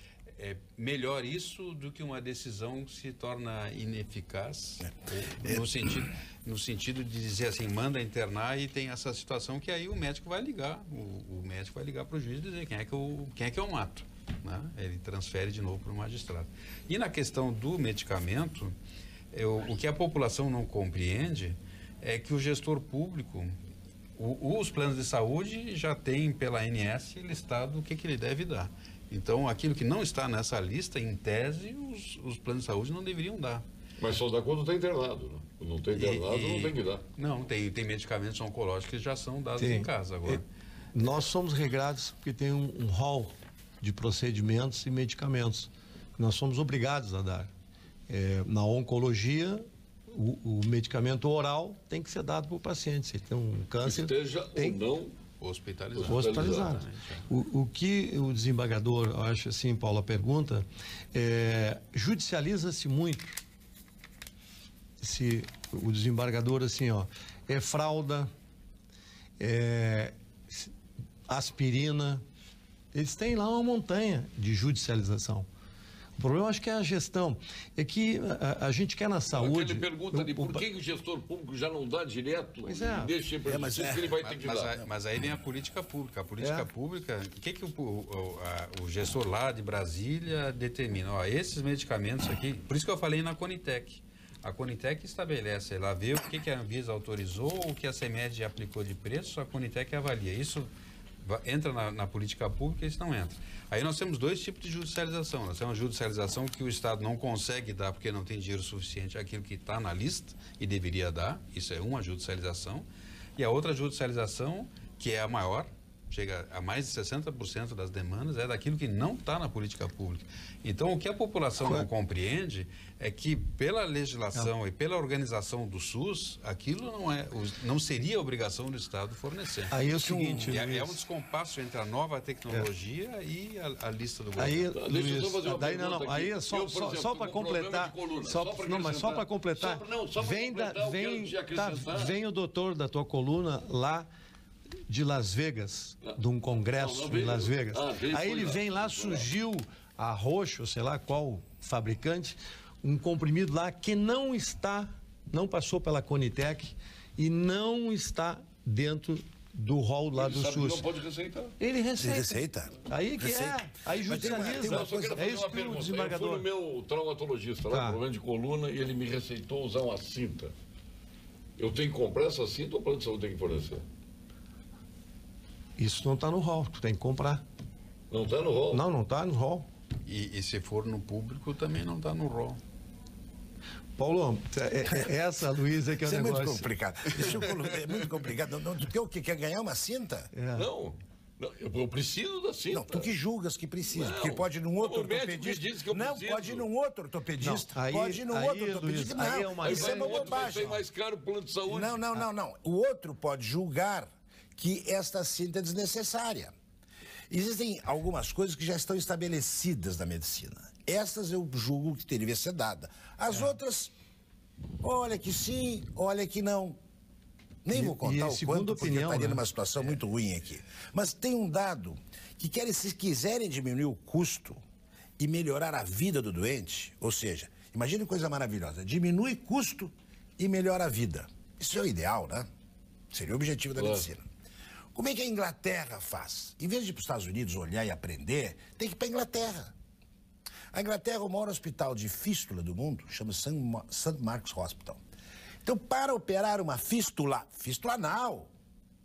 melhor isso do que uma decisão que se torna ineficaz, no sentido de dizer assim, manda internar e tem essa situação que aí o médico vai ligar, o médico vai ligar para o juiz e dizer quem é que eu mato. Né? Ele transfere de novo para o magistrado. E na questão do medicamento, o que a população não compreende é que o gestor público, os planos de saúde já têm pela ANS listado o que ele deve dar. Então, aquilo que não está nessa lista, em tese, os planos de saúde não deveriam dar. Mas só dá quando está internado, né? Quando não está internado, não tem que dar. Não, tem medicamentos oncológicos que já são dados em casa agora. Nós somos regrados porque tem um hall de procedimentos e medicamentos que nós somos obrigados a dar. Na oncologia, o medicamento oral tem que ser dado para o paciente. Se tem um câncer, esteja ou não hospitalizado. O que o desembargador, acho assim, Paulo, a pergunta, judicializa-se muito. Se o desembargador, assim, fralda, aspirina, eles têm lá uma montanha de judicialização. O problema, acho que é a gestão. É que a gente quer na saúde... Ele pergunta por que o gestor público já não dá direto e deixa que ele vai ter que dar. Mas aí vem a política pública. A política pública, o que o gestor lá de Brasília determina? Esses medicamentos aqui... Por isso que eu falei na Conitec. A Conitec estabelece, ela vê o que a Anvisa autorizou, o que a CEMED aplicou de preço, a Conitec avalia. Isso entra na política pública e isso não entra. Aí nós temos dois tipos de judicialização. Nós temos a judicialização que o Estado não consegue dar porque não tem dinheiro suficiente àquilo que está na lista e deveria dar. Isso é uma judicialização. E a outra judicialização, que é a maior, chega a mais de 60% das demandas, é daquilo que não está na política pública. Então, o que a população não compreende é que, pela legislação e pela organização do SUS, aquilo não seria obrigação do Estado fornecer. Aí é o seguinte... É um descompasso entre a nova tecnologia e a lista do governo. Aí, Luiz, aí é só para completar... Só para completar, vem o doutor da tua coluna lá de Las Vegas, de um congresso em Las Vegas. Aí ele vem lá, surgiu a Roche, sei lá qual fabricante, um comprimido lá que não passou pela Conitec e não está dentro do rol lá do SUS. Não pode receitar. Ele receita. Aí que aí judicializa. É isso que o desembargador... Eu fui no meu traumatologista lá, problema de coluna, e ele me receitou usar uma cinta. Eu tenho que comprar essa cinta ou o plano de saúde tem que fornecer? Isso não está no rol, tu tem que comprar. Não está no rol? Não está no rol. E se for no público, também não está no rol. Paulo, essa, Luiz, é que é o negócio. Isso é muito complicado. É muito complicado. O que quer ganhar uma cinta? Não, eu preciso da cinta. Não, tu que julgas que precisa. Porque pode ir num outro ortopedista. Não, pode ir num outro ortopedista. Pode ir num outro ortopedista. Não, isso é uma bobagem. Vai mais caro o plano de saúde. Não. O outro pode julgar que esta cinta é desnecessária. Existem algumas coisas que já estão estabelecidas na medicina. Essas eu julgo que deveria ser dada. As outras, olha que sim, olha que não. Nem vou contar o quanto, porque eu estaria numa situação muito ruim aqui. Mas tem um dado que se quiserem diminuir o custo e melhorar a vida do doente, ou seja, imagine coisa maravilhosa, diminui custo e melhora a vida. Isso é o ideal, né? Seria o objetivo da medicina. Como é que a Inglaterra faz? Em vez de ir para os Estados Unidos olhar e aprender, tem que ir para a Inglaterra. A Inglaterra é o maior hospital de fístula do mundo, chama St. Mark's Hospital. Então, para operar uma fístula anal,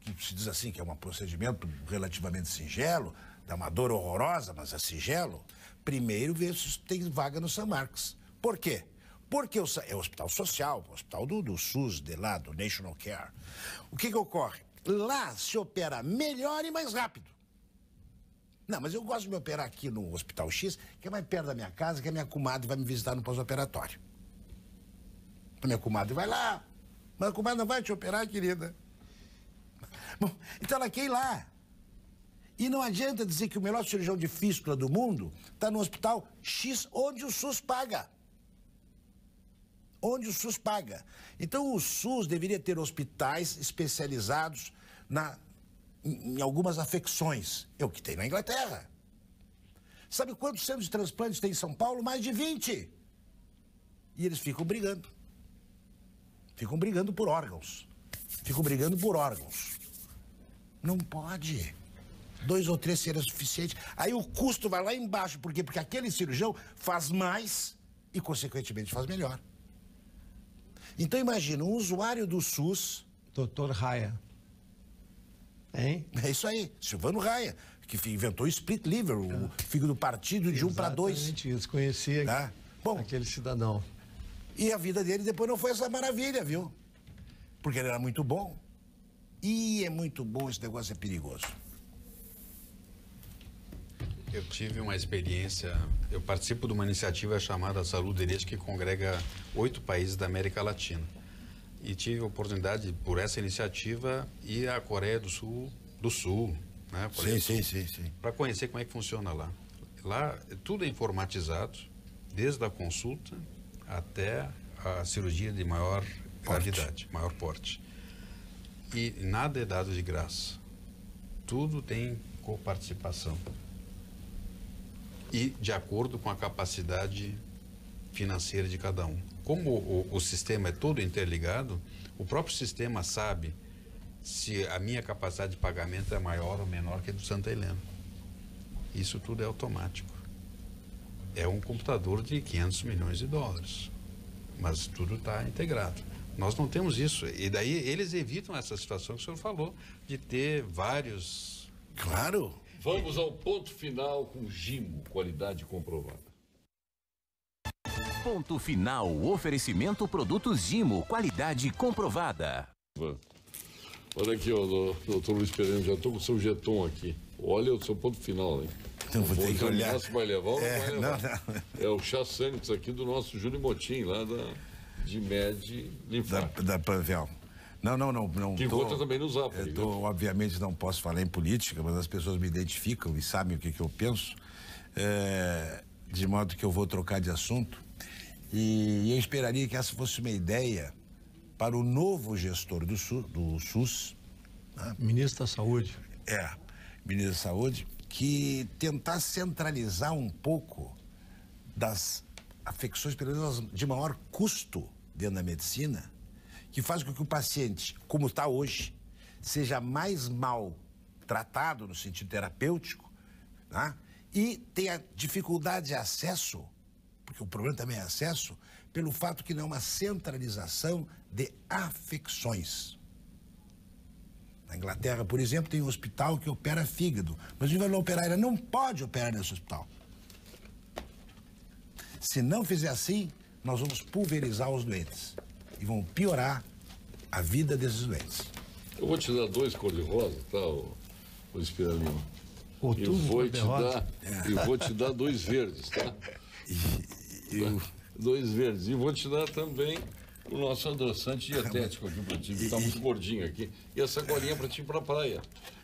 que se diz assim que é um procedimento relativamente singelo, dá uma dor horrorosa, mas é singelo, primeiro vê se tem vaga no St. Mark's. Por quê? Porque é o hospital social, o hospital do SUS, de lá, do National Care. O que ocorre? Lá se opera melhor e mais rápido. Não, mas eu gosto de me operar aqui no Hospital X, que é mais perto da minha casa, que a minha comadre vai me visitar no pós-operatório. A minha comadre vai lá. Mas a comadre não vai te operar, querida. Bom, então ela quer ir lá. E não adianta dizer que o melhor cirurgião de fístula do mundo está no hospital X, onde o SUS paga. Onde o SUS paga. Então o SUS deveria ter hospitais especializados em algumas afecções. É o que tem na Inglaterra. Sabe quantos centros de transplantes tem em São Paulo? Mais de 20. E eles ficam brigando. Ficam brigando por órgãos. Ficam brigando por órgãos. Não pode. 2 ou 3 seria suficiente. Aí o custo vai lá embaixo. Por quê? Porque aquele cirurgião faz mais e, consequentemente, faz melhor. Então, imagina, um usuário do SUS... Dr. Raia. Hein? É isso aí, Silvano Raia, que inventou o split liver, o fígado partido de 1 para 2. Exatamente isso, conhecia aquele cidadão. E a vida dele depois não foi essa maravilha, viu? Porque ele era muito bom. E é muito bom, esse negócio é perigoso. Eu tive uma experiência, eu participo de uma iniciativa chamada Saúde Direito, que congrega 8 países da América Latina. E tive a oportunidade, por essa iniciativa, ir à Coreia do Sul, né? Sim. Para conhecer como é que funciona lá. Lá tudo é informatizado, desde a consulta até a cirurgia de maior gravidade, maior porte. E nada é dado de graça. Tudo tem coparticipação. E de acordo com a capacidade financeira de cada um. Como o sistema é todo interligado, o próprio sistema sabe se a minha capacidade de pagamento é maior ou menor que a do Santa Helena. Isso tudo é automático. É um computador de 500 milhões de dólares, mas tudo está integrado. Nós não temos isso, e daí eles evitam essa situação que o senhor falou, de ter vários... Claro. Vamos ao ponto final com Gimo, qualidade comprovada. Ponto final, oferecimento produtos Gimo, qualidade comprovada. Olha aqui, ó, doutor Luiz Pereira, já estou com o seu jeton aqui. Olha o seu ponto final, hein? Então vou ter que olhar. Se vai levar ou não vai levar. Não. É o chá Sanix aqui do nosso Júlio Motim, lá de Med Linfático. Da Panvel. Não. Que encontra também no Zap. Obviamente não posso falar em política, mas as pessoas me identificam e sabem o que eu penso. De modo que eu vou trocar de assunto. E eu esperaria que essa fosse uma ideia para o novo gestor do SUS. Né? Ministro da Saúde. Ministro da Saúde, que tentar centralizar um pouco das afecções, pelo menos de maior custo dentro da medicina, que faz com que o paciente, como está hoje, seja mais mal tratado no sentido terapêutico, né? E tenha dificuldade de acesso, porque o problema também é acesso, pelo fato que não é uma centralização de afecções. Na Inglaterra, por exemplo, tem um hospital que opera fígado, mas o nível operar, ele não pode operar nesse hospital. Se não fizer assim, nós vamos pulverizar os doentes e vão piorar a vida desses doentes. Eu vou te dar 2 cor-de-rosa, tá, o Espiralino? Eu vou te dar 2 verdes, tá? 2 verdes. E vou te dar também o nosso adoçante dietético aqui para ti, que está muito gordinho aqui. E a sacolinha para ti ir para a praia.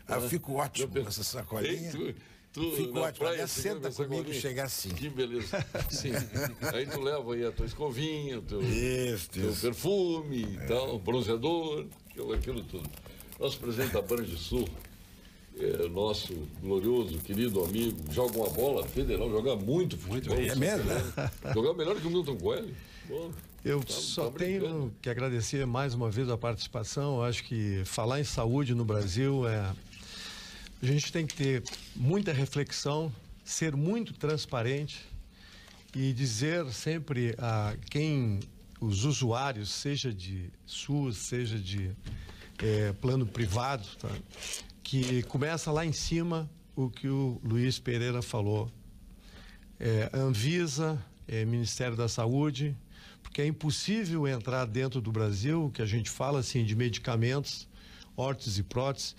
Eu fico ótimo com essa sacolinha. Fico ótimo. Aliás, senta comigo e chega assim. Que beleza. Sim. Aí tu leva aí a tua escovinha, o teu perfume e tal, bronzeador, aquilo tudo. Nosso presidente da Banrisul, nosso glorioso, querido amigo, joga uma bola federal, joga muito futebol. É mesmo? Jogar melhor que o Milton Coelho. Bom, eu só tenho que agradecer mais uma vez a participação. Eu acho que falar em saúde no Brasil a gente tem que ter muita reflexão, ser muito transparente e dizer sempre a quem os usuários, seja de SUS, seja de plano privado, tá? Que começa lá em cima o que o Luiz Pereira falou. Anvisa, Ministério da Saúde, porque é impossível entrar dentro do Brasil, que a gente fala assim de medicamentos, órteses e próteses,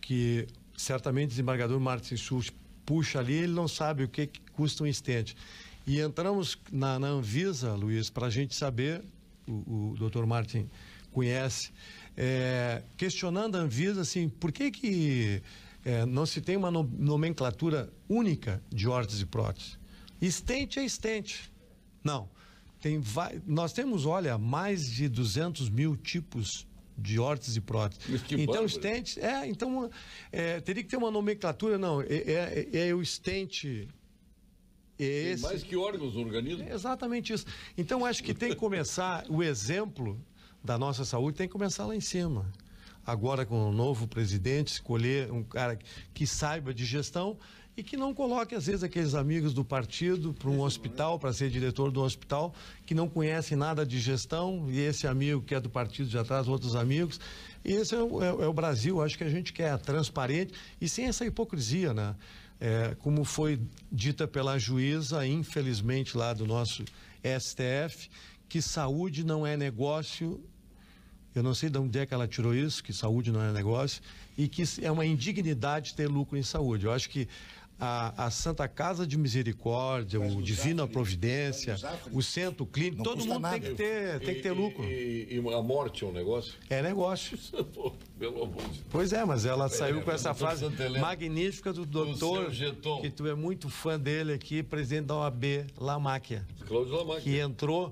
que certamente o desembargador Martin Schultz puxa ali, ele não sabe o que custa um estente. E entramos na Anvisa, Luiz, para a gente saber, o doutor Martin conhece, questionando a Anvisa, assim, por que não se tem uma nomenclatura única de órtese e prótese? Stent é stent. Não. Nós temos, olha, mais de 200 mil tipos de órtese e prótese. Então, stent... teria que ter uma nomenclatura, não. O stent... Tem mais que órgãos no organismo. É exatamente isso. Então, acho que tem que começar, o exemplo da nossa saúde tem que começar lá em cima. Agora, com o novo presidente, escolher um cara que saiba de gestão e que não coloque, às vezes, aqueles amigos do partido para um hospital, para ser diretor do hospital, que não conhecem nada de gestão, e esse amigo que é do partido já traz outros amigos. E esse é o Brasil, acho que a gente quer transparente e sem essa hipocrisia, né? Como foi dita pela juíza, infelizmente, lá do nosso STF, que saúde não é negócio. Eu não sei de onde é que ela tirou isso, que saúde não é negócio, e que é uma indignidade ter lucro em saúde. Eu acho que a Santa Casa de Misericórdia, o Divina Providência, o Centro Clínico, todo mundo tem que ter lucro. E a morte é um negócio? É negócio. Pô, pelo amor de Deus. Pois é, mas ela saiu com essa frase magnífica do doutor, que tu é muito fã dele aqui, presidente da OAB, Lamáquia. Cláudio Lamáquia. Que entrou,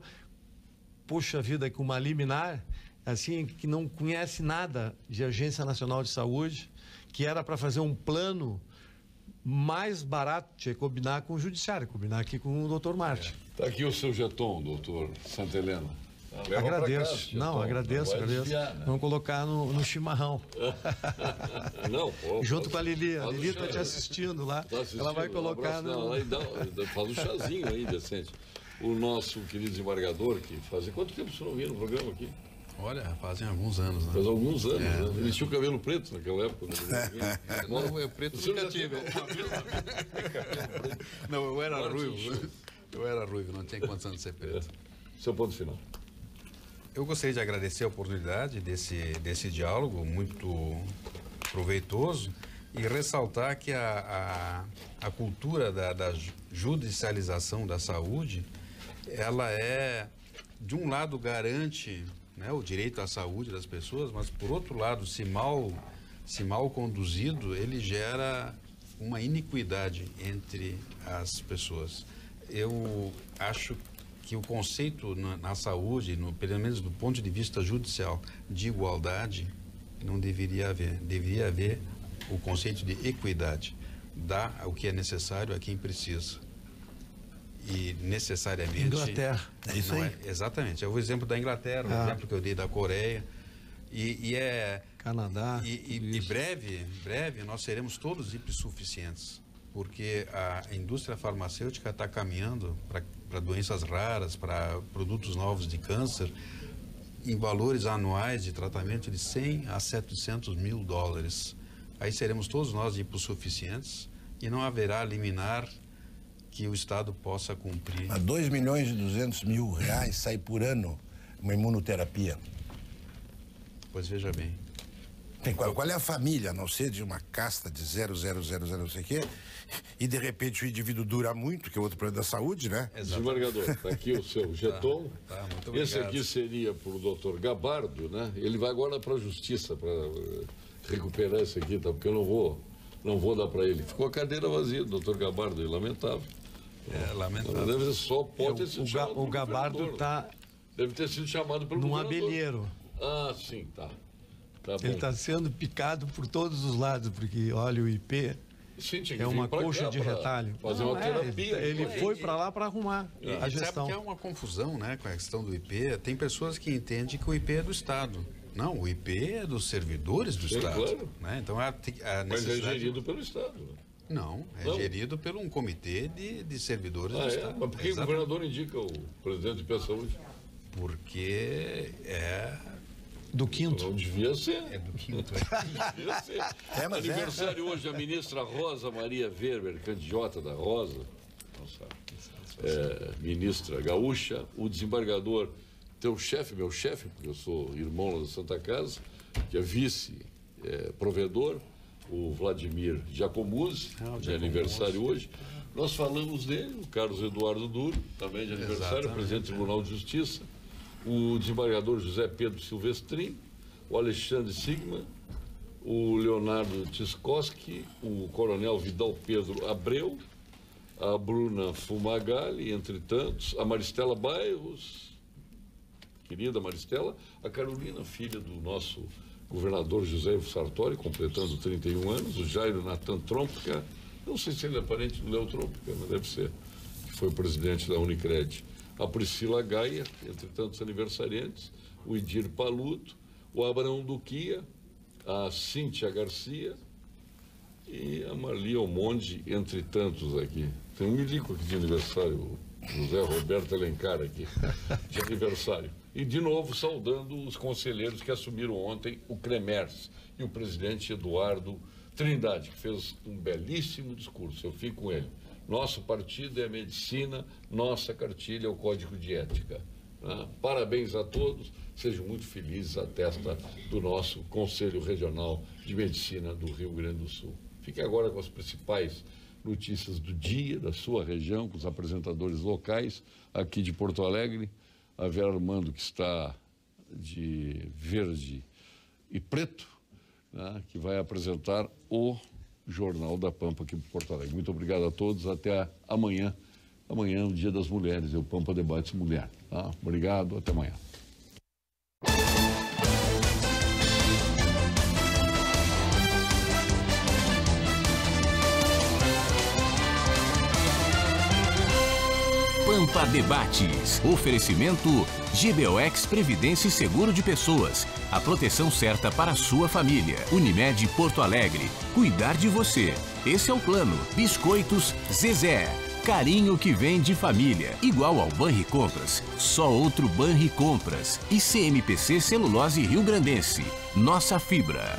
puxa vida, com uma liminar, assim, que não conhece nada de Agência Nacional de Saúde, que era para fazer um plano mais barato, tinha que combinar com o judiciário, combinar aqui com o doutor Marte. Está aqui o seu jeton, doutor Santa Helena. Agradeço. Não, agradeço. Desviar, né? Vamos colocar no chimarrão. Não, pô, junto com a Lili. A Lili está te assistindo lá. Ela vai colocar faz um chazinho aí, decente. O nosso querido desembargador, que fazia... Quanto tempo você não vinha no programa aqui? Olha, fazem alguns anos, né? Faz alguns anos, né? Ele tinha o cabelo preto naquela época. Não, preto nunca tive. Não, eu era ruivo. Eu era ruivo, não tinha condição de ser preto. Seu ponto final. Eu gostaria de agradecer a oportunidade desse diálogo muito proveitoso e ressaltar que a cultura da judicialização da saúde, ela de um lado, garante, né, o direito à saúde das pessoas, mas, por outro lado, se mal conduzido, ele gera uma iniquidade entre as pessoas. Eu acho que o conceito na saúde, pelo menos do ponto de vista judicial, de igualdade, não deveria haver. Deveria haver o conceito de equidade. Dá o que é necessário a quem precisa. E necessariamente... Inglaterra, é isso aí. Exatamente. É o exemplo da Inglaterra, o exemplo que eu dei da Coreia. Canadá. E breve nós seremos todos hipossuficientes, porque a indústria farmacêutica está caminhando para doenças raras, para produtos novos de câncer, em valores anuais de tratamento de 100 a 700 mil dólares. Aí seremos todos nós hipossuficientes e não haverá liminar que o Estado possa cumprir. A 2 milhões e 200 mil reais sai por ano uma imunoterapia. Pois veja bem. Qual é a família, a não ser de uma casta de 000, não sei o quê, e de repente o indivíduo dura muito, que é outro problema da saúde, né? Desembargador, está aqui o seu jeton. Muito Esse obrigado. aqui seria para o doutor Gabardo, né? Ele vai agora para a justiça para recuperar esse aqui, tá? Porque eu não vou dar para ele. Ficou a cadeira vazia do doutor Gabardo, lamentável. Lamentável. Deve ser só pode ter sido chamado O Gabardo está deve ter sido chamado pelo num governador. abelheiro. Ah, sim, tá. Tá bom. Ele está sendo picado por todos os lados, porque, olha, o IP Sim, tinha que é vir uma pra coxa cá de pra retalho. fazer uma terapia. Ele foi para lá para arrumar a Sabe gestão. que há uma confusão, né, com a questão do IP. Tem pessoas que entendem que o IP é do Estado. Não, o IP é dos servidores do Estado. Claro. Né? Então a Mas é necessidade... gerido pelo Estado. Né? Não, gerido por um comitê de servidores do Estado. Mas por que o governador indica o presidente de PSA hoje? Porque Do quinto. Não devia ser. é do quinto. Devia ser. Mas Aniversário hoje a ministra Rosa Maria Weber, candidata da Rosa. Nossa, ministra gaúcha. O desembargador, meu chefe, porque eu sou irmão lá da Santa Casa, que é vice-provedor, o Vladimir Giacomuzzi, de aniversário hoje. Nós falamos dele, o Carlos Eduardo Duro, também de aniversário, presidente do Tribunal de Justiça, o desembargador José Pedro Silvestrin, o Alexandre Sigma, o Leonardo Tiskoski, o Coronel Vidal Pedro Abreu, a Bruna Fumagalli, entre tantos, a Maristela Bairros, querida Maristela, a Carolina, filha do nosso governador José Ivo Sartori, completando 31 anos, o Jairo Natan Trompica, não sei se ele é parente do Léo Trompica, mas deve ser, que foi o presidente da Unicred, a Priscila Gaia, entre tantos aniversariantes, o Idir Paluto, o Abraão Duquia, a Cíntia Garcia e a Marli Almonde, entre tantos aqui. Tem um milico aqui de aniversário, o José Roberto Alencar aqui, de aniversário. E, de novo, saudando os conselheiros que assumiram ontem o CREMERS e o presidente Eduardo Trindade, que fez um belíssimo discurso. Eu fico com ele. Nosso partido é a medicina, nossa cartilha é o código de ética. Parabéns a todos, sejam muito felizes à testa do nosso Conselho Regional de Medicina do Rio Grande do Sul. Fique agora com as principais notícias do dia, da sua região, com os apresentadores locais aqui de Porto Alegre. A Vera Armando, que está de verde e preto, né, que vai apresentar o Jornal da Pampa aqui em Porto Alegre. Muito obrigado a todos, até amanhã. Amanhã é o Dia das Mulheres, é o Pampa Debates Mulher. Tá? Obrigado, até amanhã. Pampa Debates. Oferecimento GBOX Previdência e Seguro de Pessoas. A proteção certa para a sua família. Unimed Porto Alegre. Cuidar de você. Esse é o plano. Biscoitos Zezé. Carinho que vem de família. Igual ao Banricompras. Só outro Banricompras. E CMPC Celulose Rio Grandense. Nossa fibra.